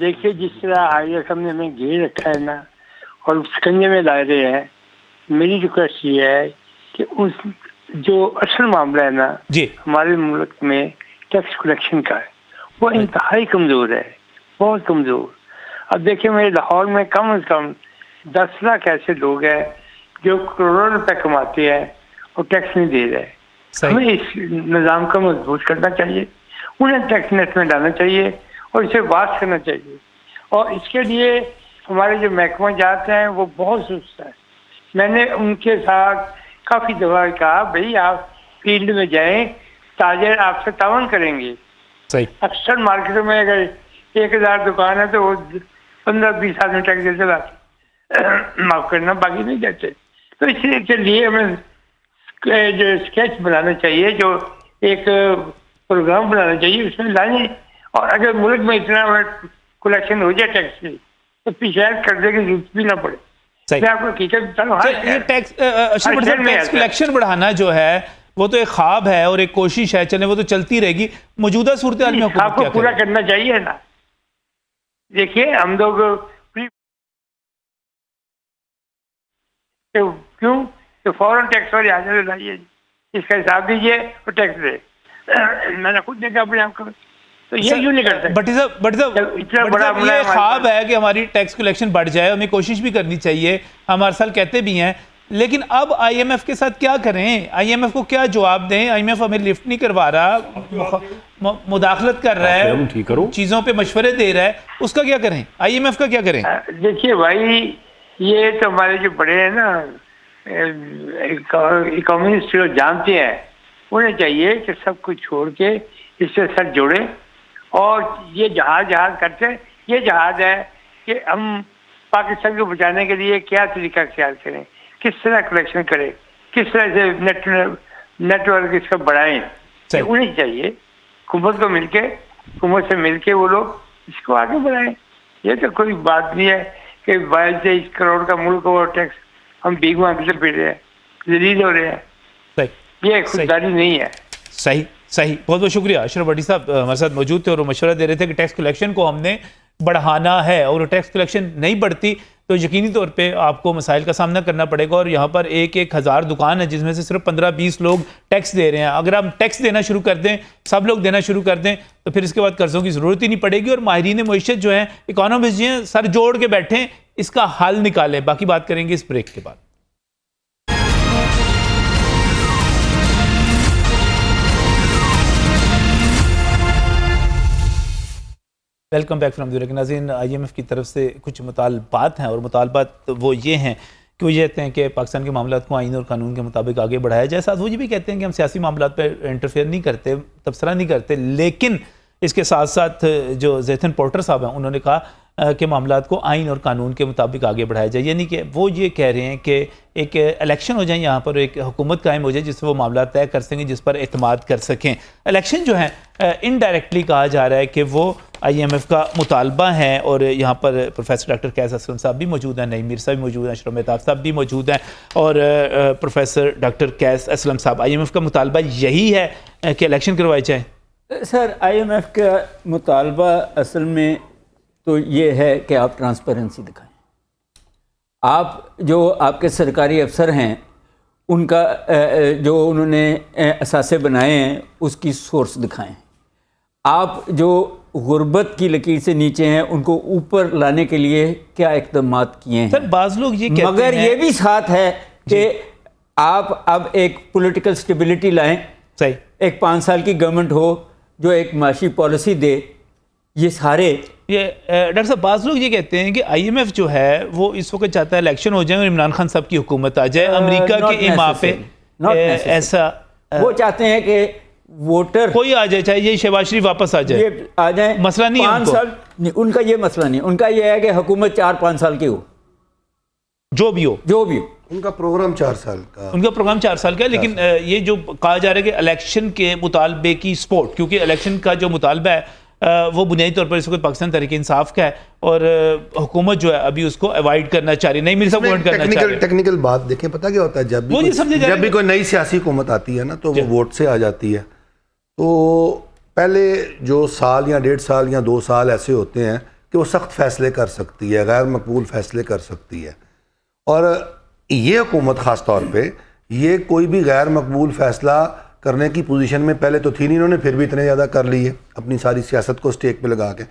دیکھیے جس طرح آئی ایف ایم نے ہمیں گھیر رکھا ہے نا اور شکنجے میں لائے رہے ہیں, میری ریکویسٹ یہ ہے کہ اس جو اصل معاملہ ہے نا جی ہمارے ملک میں ٹیکس کلیکشن کا ہے, وہ انتہائی کمزور ہے, بہت کمزور. اب دیکھیں میرے لاہور میں کم از کم 10 لاکھ ایسے لوگ ہیں جو کروڑوں روپے کماتے ہیں اور ٹیکس نہیں دے رہے. ہمیں اس نظام کو مضبوط کرنا چاہیے, انہیں ٹیکس نیٹ میں ڈالنا چاہیے اور اسے واس کرنا چاہیے, اور اس کے لیے ہمارے جو محکمہ جات ہیں وہ بہت سست ہے. میں نے ان کے ساتھ کافی دفعہ کہا بھئی آپ فیلڈ میں جائیں, تاجر آپ سے تعاون کریں گے. اکثر مارکیٹوں میں اگر 1000 دکان ہے تو وہ 15-20 آدمی ٹیکس دیتے لاتے, معاف کرنا باقی نہیں دیتے. تو اس کے لیے ہمیں جو اسکیچ بنانا چاہیے, جو ایک پروگرام بنانا چاہیے, اس میں لائیں, اور اگر ملک میں اتنا کلیکشن ہو جائے ٹیکس کی تو پیچھے قرضے کی ضرورت بھی نہ پڑے. میں آپ کو حقیقت بتاؤں, ٹیکس کلیکشن بڑھانا جو ہے وہ تو ایک خواب ہے اور ایک کوشش ہے, چلیں وہ تو چلتی رہے گی. موجودہ صورتحال میں آپ کو پورا کرنا چاہیے نا. دیکھیے ہم لوگ کیوں کہ فوراً ٹیکس والی حاضر لائیے, اس کا حساب دیجیے اور ٹیکس دے. میں نے خود دیکھا اپنے آپ کو, تو یہ کیوں نہیں کرتے. بٹ یہ خواب ہے کہ ہماری ٹیکس کلیکشن بڑھ جائے, ہمیں کوشش بھی کرنی چاہیے, ہم ہر سال کہتے بھی ہیں, لیکن اب آئی ایم ایف کے ساتھ کیا کریں, آئی ایم ایف کو کیا جواب دیں. آئی ایم ایف ہمیں لفٹ نہیں کروا رہا, مداخلت کر رہا ہے, چیزوں پہ مشورے دے رہا ہے, اس کا کیا کریں, آئی ایم ایف کا کیا کریں. دیکھیے بھائی یہ تو ہمارے جو بڑے ہیں نا اکانومسٹ جو جانتے ہیں, انہیں چاہیے کہ سب کچھ چھوڑ کے اس سے سر جوڑے, اور یہ جہاز کرتے, یہ جہاز ہے کہ ہم پاکستان کو بچانے کے لیے کیا طریقہ اختیار کریں, کس طرح کلیکشن کریں, کس طرح سے نیٹ ورک اس کا بڑھائیں. انہیں چاہیے حکومت کو مل کے, حکومت سے مل کے وہ لوگ اس کو آگے بڑھائیں. یہ تو کوئی بات نہیں ہے کہ 22-23 کروڑ کا ملک اور ٹیکس ہم بھیک مانگتے پھر رہے ہیں, ذلیل ہو رہے ہیں. یہ خودداری نہیں ہے. صحیح, بہت بہت شکریہ. اشرف بھٹی صاحب ہمارے ساتھ موجود تھے اور مشورہ دے رہے تھے کہ ٹیکس کلیکشن کو ہم نے بڑھانا ہے, اور ٹیکس کلیکشن نہیں بڑھتی تو یقینی طور پہ آپ کو مسائل کا سامنا کرنا پڑے گا. اور یہاں پر 1,000 دکان ہے جس میں سے صرف 15-20 لوگ ٹیکس دے رہے ہیں. اگر ہم ٹیکس دینا شروع کر دیں, سب لوگ دینا شروع کر دیں, تو پھر اس کے بعد قرضوں کی ضرورت ہی نہیں پڑے گی. اور ماہرین معیشت جو ہیں, اکانومسٹ جو ہیں, سر جوڑ کے بیٹھیں, اس کا حل نکالیں. باقی بات کریں گے اس بریک کے بعد. Welcome back from the break. ناظرین, آئی ایم ایف کی طرف سے کچھ مطالبات ہیں, اور مطالبات وہ یہ ہیں کہ وہ یہ کہتے ہیں کہ پاکستان کے معاملات کو آئین اور قانون کے مطابق آگے بڑھایا جائے. ساتھ وہ یہ بھی کہتے ہیں کہ ہم سیاسی معاملات پہ انٹرفیئر نہیں کرتے, تبصرہ نہیں کرتے, لیکن اس کے ساتھ ساتھ جو زیتھن پورٹر صاحب ہیں انہوں نے کہا کے معاملات کو آئین اور قانون کے مطابق آگے بڑھایا جائے. یعنی کہ وہ یہ کہہ رہے ہیں کہ ایک الیکشن ہو جائیں یہاں پر, ایک حکومت قائم ہو جائے جس سے وہ معاملات طے کر سکیں, جس پر اعتماد کر سکیں. الیکشن جو ہیں انڈائریکٹلی کہا جا رہا ہے کہ وہ آئی ایم ایف کا مطالبہ ہیں, اور یہاں پر پروفیسر ڈاکٹر قیس اسلم صاحب بھی موجود ہیں, نعیم مرزا بھی موجود ہیں, اشرف مہتاب صاحب بھی موجود ہیں, اور پروفیسر ڈاکٹر قیس اسلم صاحب, آئی ایم ایف کا مطالبہ یہی ہے کہ الیکشن کروائے جائیں؟ سر آئی ایم ایف کا مطالبہ اصل میں تو یہ ہے کہ آپ ٹرانسپیرنسی دکھائیں. آپ جو آپ کے سرکاری افسر ہیں ان کا جو انہوں نے اثاثے بنائے ہیں اس کی سورس دکھائیں. آپ جو غربت کی لکیر سے نیچے ہیں ان کو اوپر لانے کے لیے کیا اقدامات کیے ہیں. سر بعض لوگ یہ کہتے ہیں, مگر یہ بھی ساتھ ہے کہ آپ اب ایک پولیٹیکل سٹیبلٹی لائیں, صحیح, ایک 5 سال کی گورنمنٹ ہو جو ایک معاشی پالیسی دے. یہ سارے یہ ڈاکٹر صاحب بعض لوگ یہ کہتے ہیں کہ آئی ایم ایف جو ہے وہ اس وقت چاہتا ہے الیکشن ہو جائے اور عمران خان صاحب کی حکومت آ جائے, امریکہ کے ایما پہ ایسا وہ چاہتے ہیں کہ ووٹر کوئی آ جائے, چاہے یہ شہباز شریف واپس آ جائے, یہ آ جائیں, مسئلہ نہیں ہے 5 سال. ان کا یہ مسئلہ نہیں, ان کا یہ ہے کہ حکومت 4-5 سال کی ہو, جو بھی ہو. ان کا پروگرام 4 سال کا, ان کا پروگرام 4 سال کا ہے. لیکن یہ جو کہا جا رہا ہے کہ الیکشن کے مطالبے کی سپورٹ, کیونکہ الیکشن کا جو مطالبہ ہے وہ بنیادی طور پر اس وقت پاکستان تحریک انصاف کا ہے, اور حکومت جو ہے ابھی اس کو اوائڈ کرنا چاہ رہی, نہیں میرے ساتھ پوائنٹ کرنا چاہ رہی. ٹیکنیکل بات دیکھیں, پتہ کیا ہوتا ہے, جب بھی کوئی نئی سیاسی حکومت آتی ہے نا تو وہ ووٹ سے آ جاتی ہے. تو پہلے جو سال یا 1.5 سال یا 2 سال ایسے ہوتے ہیں کہ وہ سخت فیصلے کر سکتی ہے, غیر مقبول فیصلے کر سکتی ہے. اور یہ حکومت خاص طور پہ یہ کوئی بھی غیر مقبول فیصلہ کرنے کی پوزیشن میں پہلے تو تھی نہیں, انہوں نے پھر بھی اتنے زیادہ کر لی ہے اپنی ساری سیاست کو سٹیک پہ لگا کے.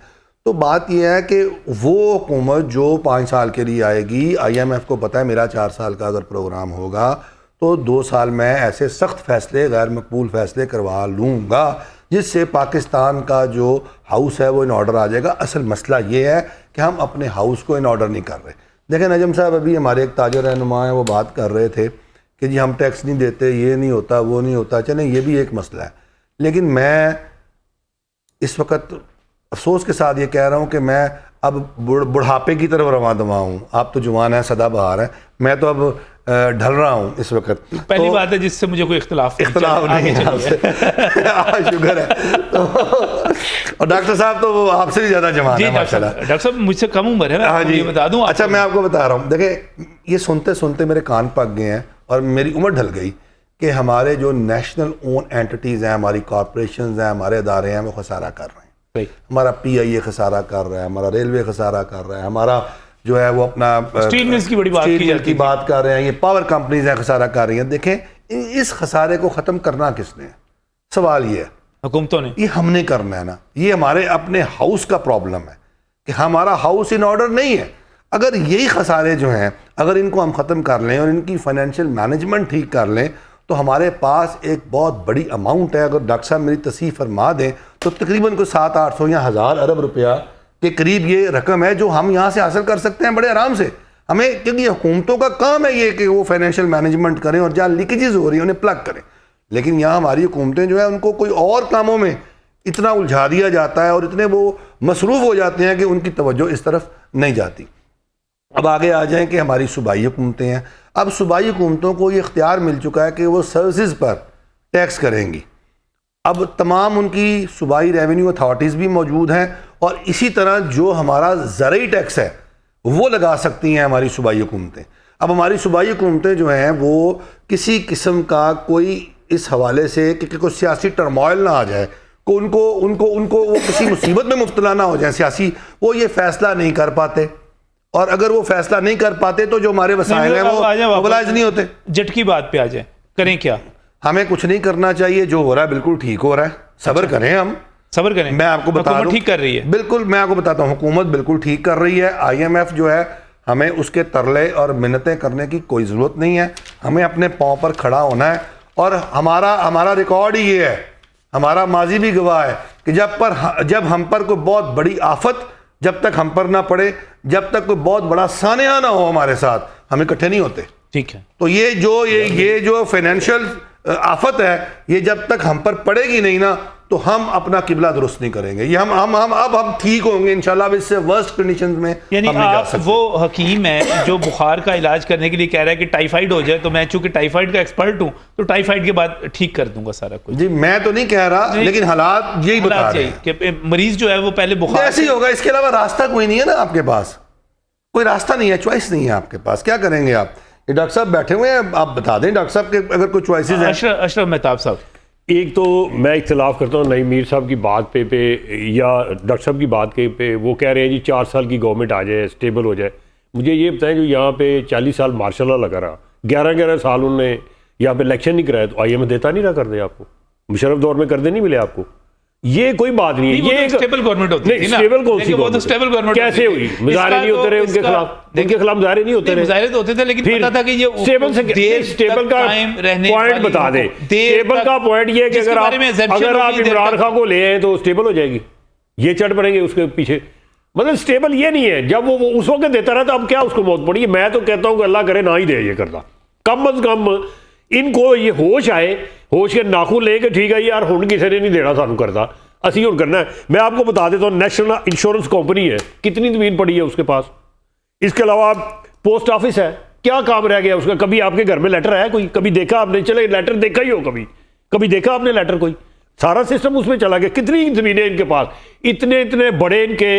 تو بات یہ ہے کہ وہ حکومت جو 5 سال کے لیے آئے گی, آئی ایم ایف کو پتہ ہے میرا 4 سال کا اگر پروگرام ہوگا تو 2 سال میں ایسے سخت فیصلے, غیر مقبول فیصلے کروا لوں گا جس سے پاکستان کا جو ہاؤس ہے وہ ان آرڈر آ جائے گا. اصل مسئلہ یہ ہے کہ ہم اپنے ہاؤس کو ان آرڈر نہیں کر رہے. دیکھیں نجم صاحب, ابھی ہمارے ایک تاجر رہنما ہیں, وہ بات کر رہے تھے کہ جی ہم ٹیکس نہیں دیتے, یہ نہیں ہوتا, وہ نہیں ہوتا. چلیں یہ بھی ایک مسئلہ ہے, لیکن میں اس وقت افسوس کے ساتھ یہ کہہ رہا ہوں کہ میں اب بڑھاپے کی طرف رواں دواں ہوں. آپ تو جوان ہیں, سدا بہار ہیں, میں تو اب ڈھل رہا ہوں اس وقت. پہلی بات ہے جس سے مجھے کوئی اختلاف نہیں ہے, شکر ہے. اور ڈاکٹر صاحب تو وہ آپ سے بھی زیادہ جوان ہیں ماشاء اللہ. ڈاکٹر صاحب مجھ سے کم عمر ہے, میں بتا دوں. اچھا میں آپ کو بتا رہا ہوں, دیکھیں یہ سنتے سنتے میرے کان پک گئے ہیں اور میری عمر ڈھل گئی کہ ہمارے جو نیشنل اون اینٹیز ہیں, ہماری کارپوریشنز ہیں, ہمارے ادارے ہیں, وہ خسارہ کر رہے ہیں. ہمارا پی آئی اے خسارہ کر رہا ہے, ہمارا ریلوے خسارہ کر رہا ہے, ہمارا جو ہے وہ اپنا اسٹیل ملز کی بڑی بات کر رہے ہیں, یہ پاور کمپنیز ہیں خسارہ کر رہی ہیں. دیکھیں اس خسارے کو ختم کرنا کس نے؟ سوال یہ ہے, حکومتوں نے. یہ ہم نے کرنا ہے نا, یہ ہمارے اپنے ہاؤس کا پرابلم ہے کہ ہمارا ہاؤس ان آرڈر نہیں ہے. اگر یہی خسارے جو ہیں اگر ان کو ہم ختم کر لیں اور ان کی فائنینشیل مینجمنٹ ٹھیک کر لیں تو ہمارے پاس ایک بہت بڑی اماؤنٹ ہے. اگر ڈاکٹر صاحب میری تصحیح فرما دیں تو تقریباً کوئی 700-800 یا 1000 ارب روپیہ کے قریب یہ رقم ہے جو ہم یہاں سے حاصل کر سکتے ہیں بڑے آرام سے. ہمیں کیونکہ حکومتوں کا کام ہے یہ کہ وہ فائنینشیل مینجمنٹ کریں اور جہاں لیکیجز ہو رہی ہیں انہیں پلگ کریں. لیکن یہاں ہماری حکومتیں جو ہیں ان کو کوئی اور کاموں میں اتنا الجھا دیا جاتا ہے اور اتنے وہ مصروف ہو جاتے ہیں کہ ان کی توجہ اس طرف نہیں جاتی. اب آگے آ جائیں کہ ہماری صوبائی حکومتیں ہیں. اب صوبائی حکومتوں کو یہ اختیار مل چکا ہے کہ وہ سروسز پر ٹیکس کریں گی. اب تمام ان کی صوبائی ریونیو اتھارٹیز بھی موجود ہیں اور اسی طرح جو ہمارا زرعی ٹیکس ہے وہ لگا سکتی ہیں ہماری صوبائی حکومتیں. اب ہماری صوبائی حکومتیں جو ہیں وہ کسی قسم کا کوئی اس حوالے سے کہ کوئی سیاسی ٹرموائل نہ آ جائے, کہ ان کو وہ کسی مصیبت میں مبتلا نہ ہو جائیں سیاسی, وہ یہ فیصلہ نہیں کر پاتے. اور اگر وہ فیصلہ نہیں کر پاتے تو جو ہمارے وسائل ہیں وہ موبلائز نہیں ہوتے. جٹ کی بات پہ آ جائیں, کریں کیا؟ ہمیں کچھ نہیں کرنا چاہیے, جو ہو رہا ہے بالکل ٹھیک ہو رہا ہے, صبر کریں, ہم صبر کریں. میں آپ کو بتا دوں ٹھیک کر رہی ہے, بالکل میں آپ کو بتاتا ہوں حکومت بالکل ٹھیک کر رہی ہے. آئی ایم ایف جو ہے ہمیں اس کے ترلے اور منتیں کرنے کی کوئی ضرورت نہیں ہے. ہمیں اپنے پاؤں پر کھڑا ہونا ہے اور ہمارا ریکارڈ ہی یہ ہے, ہمارا ماضی بھی گواہ ہے کہ جب ہم پر کوئی بہت بڑی آفت جب تک ہم پر نہ پڑے, جب تک کوئی بہت بڑا سانحہ نہ ہو ہمارے ساتھ, ہم اکٹھے نہیں ہوتے. ٹھیک ہے. تو یہ جو فائنینشیل آفت ہے یہ جب تک ہم پر پڑے گی نہیں نا تو ہم اپنا قبلہ درست نہیں کریں گے. یہ ہم ٹھیک ہوں گے انشاءاللہ. اب اس سے ورسٹ کنڈیشنز میں یعنی ہم نہیں جا آپ سکتے. وہ حکیم ہیں جو بخار کا علاج کرنے کے لیے کہہ رہا ہے کہ ٹائیفائڈ ہو جائے تو میں چونکہ ٹائیفائڈ کا ایکسپرٹ ہوں تو ٹائیفائڈ کے بعد ٹھیک کر دوں گا سارا کچھ. جی میں تو نہیں کہہ رہا, لیکن حالات یہی بتا رہے ہیں کہ مریض جو ہے وہ پہلے بخار ایسے ہی ہوگا. اس کے علاوہ راستہ کوئی نہیں ہے نا آپ کے پاس, کوئی راستہ نہیں ہے, چوائس نہیں ہے آپ کے پاس. کیا کریں گے آپ؟ یہ ڈاکٹر صاحب بیٹھے ہوئے ہیں, آپ بتا دیں ڈاکٹر صاحب کے اگر کوئی چوائسیز ہیں. اشرف مہتاب صاحب, ایک تو میں اختلاف کرتا ہوں نعیم میر صاحب کی بات پہ یا ڈاکٹر صاحب کی بات پہ. وہ کہہ رہے ہیں جی 4 سال کی گورنمنٹ آ جائے, اسٹیبل ہو جائے. مجھے یہ بتائیں جو یہاں پہ 40 سال مارشل لا لگا رہا, 11 سال انہوں نے یہاں پہ الیکشن نہیں کرایا, تو IMF دیتا نہیں رہا کر دے آپ کو. مشرف دور میں کر دے نہیں ملے آپ کو. یہ کوئی بات نہیں ہے. یہ اسٹیبل گورنمنٹ ہوتی ہے. اسٹیبل کون سی گورنمنٹ کیسے ہوئی؟ مظاہرے نہیں ہوتے رہے ان کے خلاف, ان کے خلاف مظاہرے نہیں ہوتے رہے. مظاہرے تو ہوتے تھے لیکن پتا تھا کہ یہ اسٹیبل کا پوائنٹ بتا دیں. اسٹیبل کا پوائنٹ یہ ہے کہ اگر آپ عمران خان کو لے آئیں تو اسٹیبل ہو جائے گی. یہ چڑھ پڑیں گے اس کے پیچھے. مطلب اسٹیبل یہ نہیں ہے. جب وہ اس وقت دیتا رہا تو اب کیا اس کو موت پڑی ہے؟ میں تو کہتا ہوں کہ اللہ کرے نہ ہی دے یہ کرتا. کم از کم ان کو یہ ہوش آئے, ہوش کے ناخن لے کے ٹھیک ہے یار ہن کسی نے نہیں دینا سانو کرتا, اسی اور کرنا ہے. میں آپ کو بتا دیتا ہوں نیشنل انشورنس کمپنی ہے, کتنی زمین پڑی ہے اس کے پاس. اس کے علاوہ پوسٹ آفس ہے, کیا کام رہ گیا اس کا؟ کبھی آپ کے گھر میں لیٹر آیا کوئی؟ کبھی دیکھا آپ نے؟ چلے لیٹر دیکھا ہی ہو, کبھی دیکھا آپ نے لیٹر کوئی؟ سارا سسٹم اس میں چلا گیا. کتنی زمینیں ان کے پاس, اتنے بڑے ان کے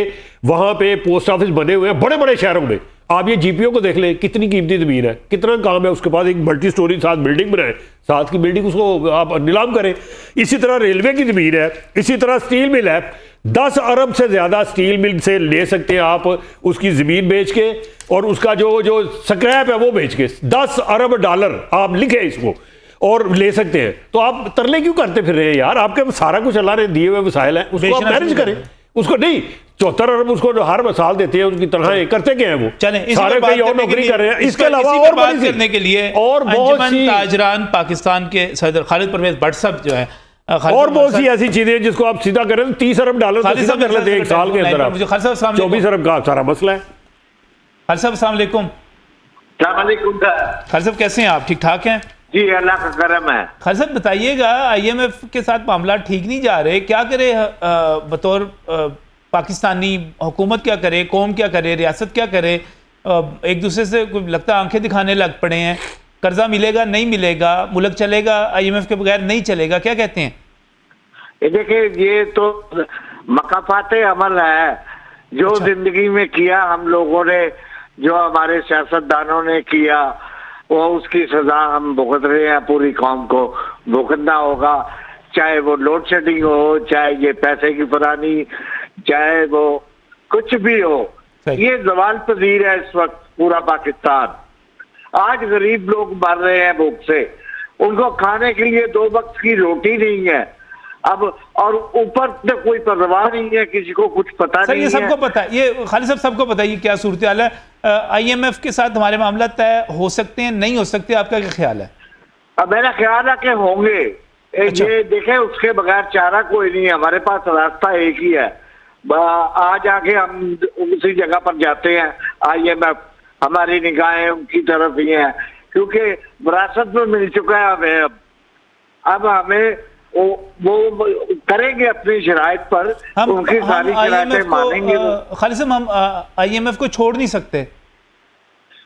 وہاں پہ پوسٹ آفس بنے ہوئے ہیں بڑے بڑے شہروں میں. آپ یہ GPO کو دیکھ لیں, کتنی قیمتی زمین ہے, کتنا کام ہے اس کے پاس. ایک ملٹی سٹوری ساتھ بلڈنگ بنائیں, ساتھ کی بلڈنگ اس کو آپ نیلام کریں. اسی طرح ریلوے کی زمین ہے, اسی طرح سٹیل مل ہے. 10 ارب سے زیادہ سٹیل مل سے لے سکتے ہیں آپ اس کی زمین بیچ کے, اور اس کا جو سکریپ ہے وہ بیچ کے. 10 ارب ڈالر آپ لکھیں اس کو اور لے سکتے ہیں. تو آپ ترلے کیوں کرتے پھر رہے ہیں یار؟ آپ کے سارا کچھ اللہ نے دیے ہوئے وسائل ہیں, اس کو آپ مینج کریں. اس کو نہیں 74 ارب اس کو ہر سال دیتے ہیں, ان کی تنخواہیں کرتے کیا ہیں وہ؟ سارے کئی اور نوکری کر رہے ہیں. اس کے علاوہ اور بات کرنے کے لیے اور بہت سی تاجران پاکستان کے صدر خالد پرویز بٹ صاحب جو ہے, اور بہت سی ایسی چیزیں جس کو آپ سیدھا کریں 30 ارب ڈالر کر لیتے ہیں ایک سال کے اندر. آپ 24 ارب کا سارا مسئلہ ہے. خالد صاحب السلام علیکم. السلام علیکم. خالد صاحب کیسے ہیں آپ؟ ٹھیک ٹھاک ہیں؟ جی اللہ کا کرم ہے. خالد صاحب بتائیے گا, IMF کے ساتھ معاملات ٹھیک نہیں جا رہے, کیا کرے بطور پاکستانی حکومت؟ کیا کرے قوم؟ کیا کرے ریاست؟ کیا کرے؟ ایک دوسرے سے لگتا ہے آنکھیں دکھانے لگ پڑے ہیں. قرضہ ملے گا نہیں ملے گا, ملک چلے گا IMF کے بغیر نہیں چلے گا, کیا کہتے ہیں؟ دیکھیں یہ تو مقافات عمل ہے جو زندگی میں کیا ہم لوگوں نے, جو ہمارے سیاستدانوں نے کیا, وہ اس کی سزا ہم بھگت رہے ہیں. پوری قوم کو بھگتنا ہوگا, چاہے وہ لوڈ شیڈنگ ہو, چاہے یہ پیسے کی فراہمی, چاہے وہ کچھ بھی ہو. یہ زوال پذیر ہے اس وقت پورا پاکستان. آج غریب لوگ مر رہے ہیں بھوک سے, ان کو کھانے کے لیے 2 وقت کی روٹی نہیں ہے اب, اور اوپر سے کوئی پرواہ نہیں ہے, کسی کو کچھ پتہ نہیں ہے. یہ سب کو پتہ ہے, یہ خالد صاحب سب کو پتہ ہے یہ کیا صورتحال ہے. IMF کے ساتھ ہمارے معاملات طے ہو سکتے ہیں نہیں ہو سکتے, آپ کا کیا خیال ہے؟ اب میرا خیال ہے کہ ہوں گے. یہ دیکھیں اس کے بغیر چارہ کوئی نہیں ہے. ہمارے پاس راستہ ایک ہی ہے, آج آگے ہم اسی جگہ پر جاتے ہیں. IMF ہماری نگاہیں ان کی طرف ہی ہیں کیونکہ وراثت میں مل چکا ہے ہمیں. اب ہمیں وہ کریں گے اپنی شرائط پر, ان کی ساری شرائطیں مانیں گے. خالد صاحب ہم IMF کو چھوڑ نہیں سکتے,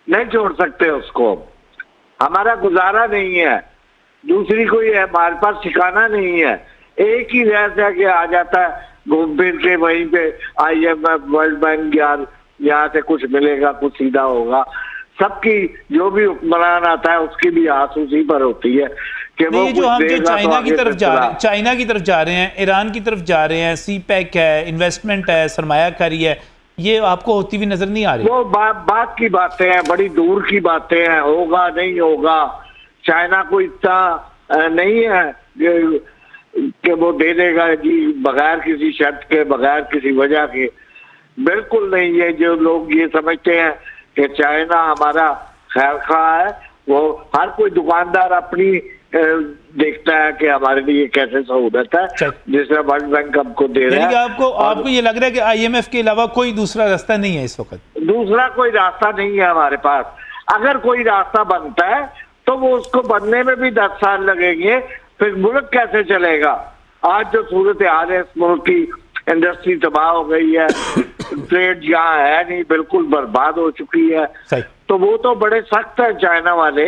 نہیں چھوڑ سکتے اس کو. ہمارا گزارا نہیں ہے, دوسری کوئی ہے ہمارے پاس ٹھکانا نہیں ہے. ایک ہی رہ کے آ جاتا ہے گھوم پھر کے وہیں پہ IMF ورلڈ بینک, یہاں سے کچھ ملے گا, کچھ سیدھا ہوگا. سب کی جو بھی حکمران آتا ہے اس کی بھی آس اسی پر ہوتی ہے کہ وہ جو ہم جو چائنا کی طرف جا رہے ہیں, چائنا کی طرف جا رہے ہیں, ایران کی طرف جا رہے ہیں, سی پیک ہے, انویسٹمنٹ ہے, سرمایہ کاری ہے, یہ آپ کو ہوتی ہوئی نظر نہیں آ رہی؟ وہ بات کی باتیں ہیں, بڑی دور کی باتیں ہیں. ہوگا نہیں ہوگا, چائنا کو اتنا نہیں ہے کہ وہ دے دے گا جی بغیر کسی شرط کے, بغیر کسی وجہ کے. بالکل نہیں ہے. جو لوگ یہ سمجھتے ہیں کہ چائنا ہمارا خیر خواہ ہے, وہ ہر کوئی دکاندار اپنی دیکھتا ہے کہ ہمارے لیے کیسے سہولت ہے, جس میں ورلڈ بینک ہم کو دے رہا ہے. آپ کو یہ لگ رہا ہے کہ IMF کے علاوہ کوئی دوسرا راستہ نہیں ہے اس وقت؟ دوسرا کوئی راستہ نہیں ہے ہمارے پاس. اگر کوئی راستہ بنتا ہے تو وہ اس کو بننے میں بھی 10 سال لگیں گے, پھر ملک کیسے چلے گا؟ آج جو صورت حال ہے اس ملک کی، انڈسٹری تباہ ہو گئی ہے، ٹریڈ یہاں ہے نہیں، بالکل برباد ہو چکی ہے. صحیح. تو وہ تو بڑے سخت ہیں چائنا والے،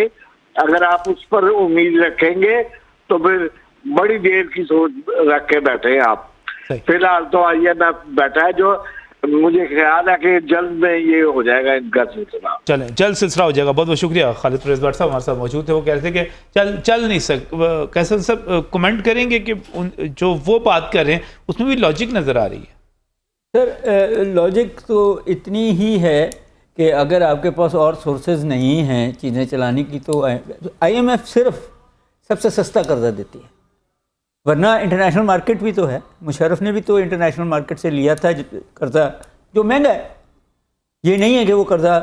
اگر آپ اس پر امید رکھیں گے تو پھر بڑی دیر کی سوچ رکھ کے بیٹھے ہیں آپ. فی الحال تو IMF بیٹھا ہے، جو مجھے خیال ہے کہ جلد میں یہ ہو جائے گا ان کا سلسلہ. چلیں جلد سلسلہ ہو جائے گا. بہت بہت شکریہ. خالد پرویز بٹ صاحب ہمارے ساتھ موجود تھے. وہ کہہ رہے تھے کہ چل نہیں کیسے سب کمنٹ کریں گے کہ جو وہ بات کر رہے ہیں اس میں بھی لاجک نظر آ رہی ہے. سر لاجک تو اتنی ہی ہے کہ اگر آپ کے پاس اور سورسز نہیں ہیں چیزیں چلانے کی تو IMF صرف سب سے سستا قرضہ دیتی ہے، ورنہ انٹرنیشنل مارکیٹ بھی تو ہے. مشرف نے بھی تو انٹرنیشنل مارکیٹ سے لیا تھا قرضہ جو مہنگا ہے. یہ نہیں ہے کہ وہ قرضہ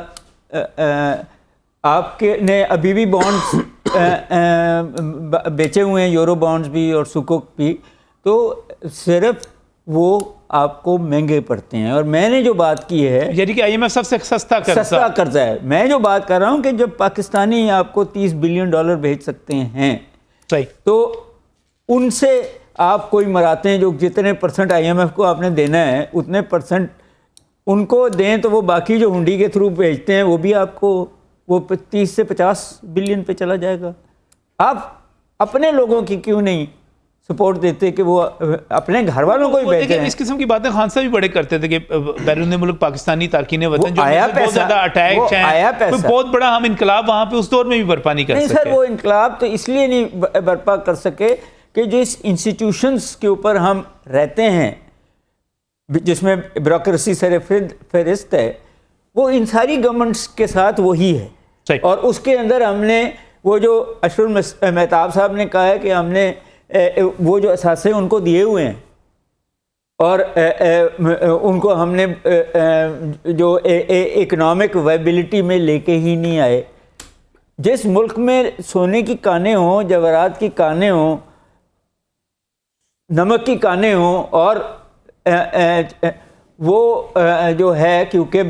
آپ کے نے ابھی بھی بانڈز بیچے ہوئے ہیں، یورو بانڈز بھی اور سکوک بھی، تو صرف وہ آپ کو مہنگے پڑتے ہیں. اور میں نے جو بات کی ہے یعنی کہ IMF سب سے سستا قرضہ ہے. میں جو بات کر رہا ہوں کہ جب پاکستانی آپ کو $30 بلین بھیج سکتے ہیں، صحیح، تو ان سے آپ کوئی مراتے ہیں جو جتنے % IMF کو آپ نے دینا ہے اتنے % ان کو دیں، تو وہ باقی جو ہنڈی کے تھرو بھیجتے ہیں وہ بھی آپ کو وہ 30 سے 50 بلین پہ چلا جائے گا. آپ اپنے لوگوں کی کیوں نہیں سپورٹ دیتے کہ وہ اپنے گھر والوں کو ہی بھیجیں؟ اس قسم کی باتیں خان صاحب بھی بڑے کرتے تھے کہ بیرون ملک پاکستانی تارکین وطن جو بہت زیادہ اٹیک ہیں، بہت بڑا ہم انقلاب وہاں پہ اس دور میں بھی برپا نہیں کر سکے. نہیں سر، وہ انقلاب تو اس لیے نہیں برپا کر سکے کہ جس انسٹیٹیوشنز کے اوپر ہم رہتے ہیں، جس میں بیوروکریسی سر فہرست ہے، وہ ان ساری گورنمنٹس کے ساتھ وہی ہے. اور اس کے اندر ہم نے وہ جو اشرف مہتاب صاحب نے کہا ہے کہ ہم نے وہ جو اثاثے ان کو دیے ہوئے ہیں اور ان کو ہم نے جو اکنامک ویبلٹی میں لے کے ہی نہیں آئے. جس ملک میں سونے کی کانیں ہوں، جواہرات کی کانیں ہوں، نمک کی کانیں ہوں، اور وہ جو ہے کیونکہ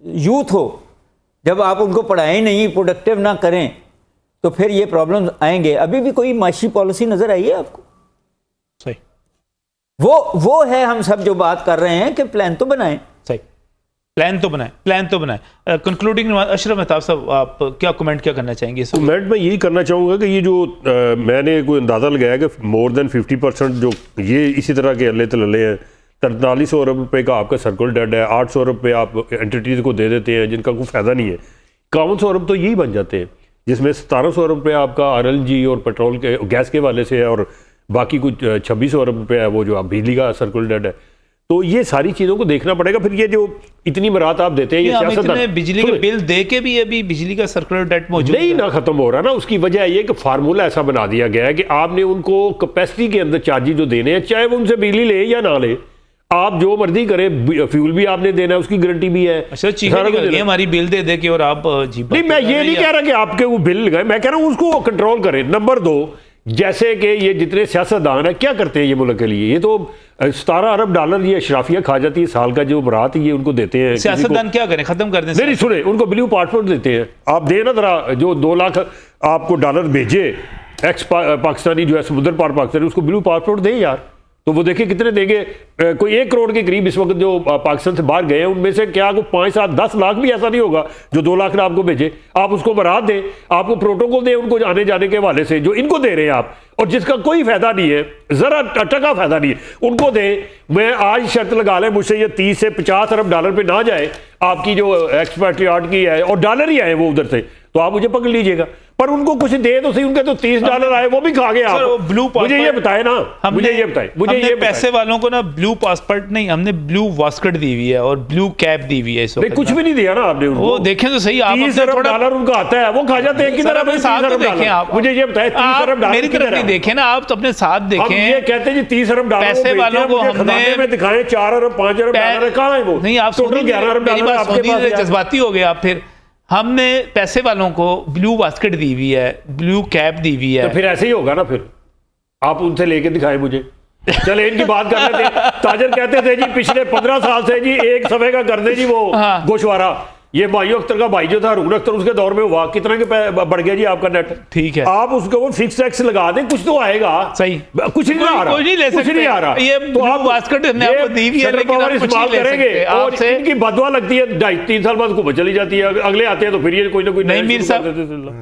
یوتھ ہو، جب آپ ان کو پڑھائیں نہیں، پروڈکٹیو نہ کریں، تو پھر یہ پرابلمز آئیں گے. ابھی بھی کوئی معاشی پالیسی نظر آئی ہے آپ کو؟ صحیح، وہ ہے ہم سب جو بات کر رہے ہیں کہ پلان تو بنائیں. صحیح، پلان تو بنائیں. کنکلوڈنگ اشرف مہتاب صاحب، آپ کیا کمنٹ کیا کرنا چاہیں گے؟ کمنٹ میں یہی کرنا چاہوں گا کہ یہ جو میں نے کوئی اندازہ لگایا کہ مور دین 50% جو یہ اسی طرح کے اللہ تللے ہیں. 4300 ارب روپے کا آپ کا سرکل ڈیٹ ہے، 800 ارب پہ آپ انٹیٹیز کو دے دیتے ہیں جن کا کوئی فائدہ نہیں ہے. 5100 ارب تو یہی بن جاتے ہیں، جس میں 1700 ارب روپے آپ کا RLG اور پیٹرول کے گیس کے والے سے ہے، اور باقی کچھ 2600 ارب روپے ہے وہ جو آپ بجلی کا سرکل ڈیٹ ہے. تو یہ ساری چیزوں کو دیکھنا پڑے گا. پھر یہ جو اتنی مرات آپ دیتے ہیں، یہ سیاست بجلی کے بل دے کے بھی ابھی بجلی کا سرکلر ڈیٹ موجود نہیں نہ ختم ہو رہا نا. اس کی وجہ یہ کہ فارمولہ ایسا بنا دیا گیا ہے کہ آپ نے ان کو کیپیسٹی کے اندر چارجز جو دینے ہیں، چاہے وہ ان سے بجلی لے یا نہ لے، آپ جو مرضی کریں، فیول بھی آپ نے دینا ہے، اس کی گارنٹی بھی ہے. ہماری بل دے دے کے اور آپ نہیں، میں یہ نہیں کہہ رہا کہ آپ کے وہ بل لگائیں، میں کہہ رہا ہوں اس کو کنٹرول کریں. نمبر 2، جیسے کہ یہ جتنے سیاستدان ہیں کیا کرتے ہیں یہ ملک کے لیے، یہ تو 17 ارب ڈالر یہ اشرافیہ کھا جاتی ہے سال کا، جو برات یہ ان کو دیتے ہیں. سیاستدان کیا کریں، ختم کر دیں. نہیں سنیں، ان کو بلیو پاسپورٹ دیتے ہیں. آپ دیں نا ذرا، جو 2 لاکھ آپ کو ڈالر بھیجے ایکس پاکستانی جو ہے سمندر پار پاکستانی، اس کو بلیو پاسپورٹ دیں یار. تو وہ دیکھیں کتنے دیں گے. کوئی 1 کروڑ کے قریب اس وقت جو پاکستان سے باہر گئے ہیں، ان میں سے کیا کو 5 7 10 لاکھ بھی ایسا نہیں ہوگا جو 2 لاکھ آپ کو بھیجے. آپ اس کو برات دیں، آپ کو پروٹوکول دیں ان کو آنے جانے کے حوالے سے، جو ان کو دے رہے ہیں آپ، اور جس کا کوئی فائدہ نہیں ہے، ذرا ٹکا فائدہ نہیں ہے، ان کو دیں. میں آج شرط لگا لیں مجھ سے یہ 30 سے 50 ارب ڈالر پہ نہ جائے آپ کی جو ایکسپیٹریاٹ کی ہے، اور ڈالر ہی آئے وہ ادھر سے، تو آپ مجھے پکڑ لیجئے گا. پر ان کو کچھ دے تو صحیح، ان کے تو 30 ڈالر آئے وہ بھی کھا گئے آپ. مجھے یہ بتائیں نا، مجھے یہ بتائیں پیسے والوں کو نا بلو پاسپورٹ نہیں، ہم نے بلو واسکٹ دی ہوئی ہے اور بلو کیپ دی ہوئی ہے. اس وقت کچھ بھی نہیں دیا نا آپ نے. وہ دیکھیں تو صحیح، آپ 30 ارب ڈالر ان کا آتا ہے، وہ کھا جاتے ہیں. کدھر اپنے ساتھ دیکھیں آپ، مجھے یہ بتائیں 30 ارب ڈالر میری طرف نہیں دیکھیں نا، آپ اپنے ساتھ دیکھیں. ہم یہ کہتے ہیں جی 30 ارب ڈالر پیسے والوں کو ہم نے دکھائیں 4 ارب 5 ارب ڈالر کہاں ہے وہ؟ نہیں، آپ ٹوٹل 11 ارب ڈالر آپ کے پاس. جذباتی ہو گئے آپ. پھر ہم نے پیسے والوں کو بلو واسکٹ دی ہوئی ہے، بلو کیپ دی ہوئی ہے. تو پھر ایسے ہی ہوگا نا، پھر آپ ان سے لے کے دکھائیں مجھے. چلے ان کی بات کر لیتے ہیں. تاجر کہتے تھے جی پچھلے 15 سال سے جی 1 صفحے کا کر دیں جی وہ گوشوارہ. یہ بھائی اختر کا بھائی جو تھا ہارون اختر اس کے دور میں ہوا کتنا کے بڑھ گیا جی آپ کا نیٹ. ٹھیک ہے آپ اس کو فکس ٹیکس لگا دیں کچھ تو آئے گا. صحیح, کچھ نہیں آ رہا, کوئی نہیں لے کچھ سکتے. نہیں آ رہا. یہ تو آپ باسکٹ نے آپ کو دی ہوئی ہے لیکن آپ کچھ استعمال نہیں لے کریں گے سکتے. اور آپ سے ان کی بدوا لگتی ہے 2.5-3 سال بعد حکومت چلی جاتی ہے, اگلے آتے ہیں تو پھر یہ کوئی نہ کوئی نہیں میر صاحب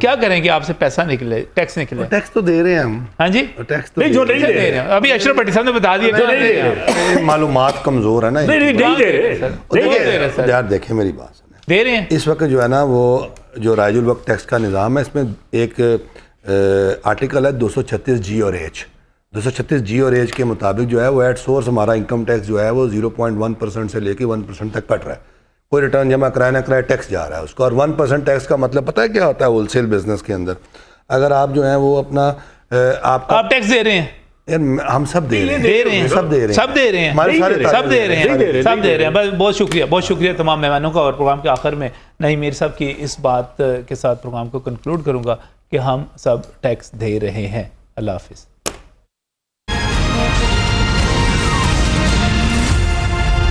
کیا کریں گے آپ سے پیسہ نکلے, ٹیکس نکلے. ٹیکس تو دے رہے ہیں ہم. ہاں جی ٹیکس تو نہیں جو نہیں دے دے رہے ہیں. ابھی اشرف بھٹی صاحب نے بتا دیا کہ نہیں دے رہے. معلومات کمزور ہے نا. نہیں دے رہے. یار دیکھیں میری بات سنیں, دے رہے ہیں. اس وقت جو ہے نا وہ جو رائج الوقت ٹیکس کا نظام ہے اس میں ایک آرٹیکل ہے 236 جی اور ایچ. 236 جی اور ایچ کے مطابق جو ہے وہ ایٹ سورس ہمارا انکم ٹیکس جو ہے وہ 0.1% سے لے کے 1% تک کٹ رہا ہے. کوئی ریٹرن جمع کرائے نہ کرائے ٹیکس جا رہا ہے اس کا. اور 1% ٹیکس کا مطلب پتہ ہے کیا ہوتا ہے ہول سیل بزنس کے اندر؟ اگر آپ جو ہیں وہ اپنا آپ ٹیکس دے رہے ہیں. ہم سب دے رہے ہیں, دے رہے ہیں, سب دے رہے ہیں, سب دے رہے ہیں, ہمارے سارے سب دے رہے ہیں, سب دے رہے ہیں. بس بہت شکریہ, بہت شکریہ تمام مہمانوں کا. اور پروگرام کے آخر میں نعیم میر صاحب کی اس بات کے ساتھ پروگرام کو کنکلوڈ کروں گا کہ ہم سب ٹیکس دے رہے ہیں. اللہ حافظ.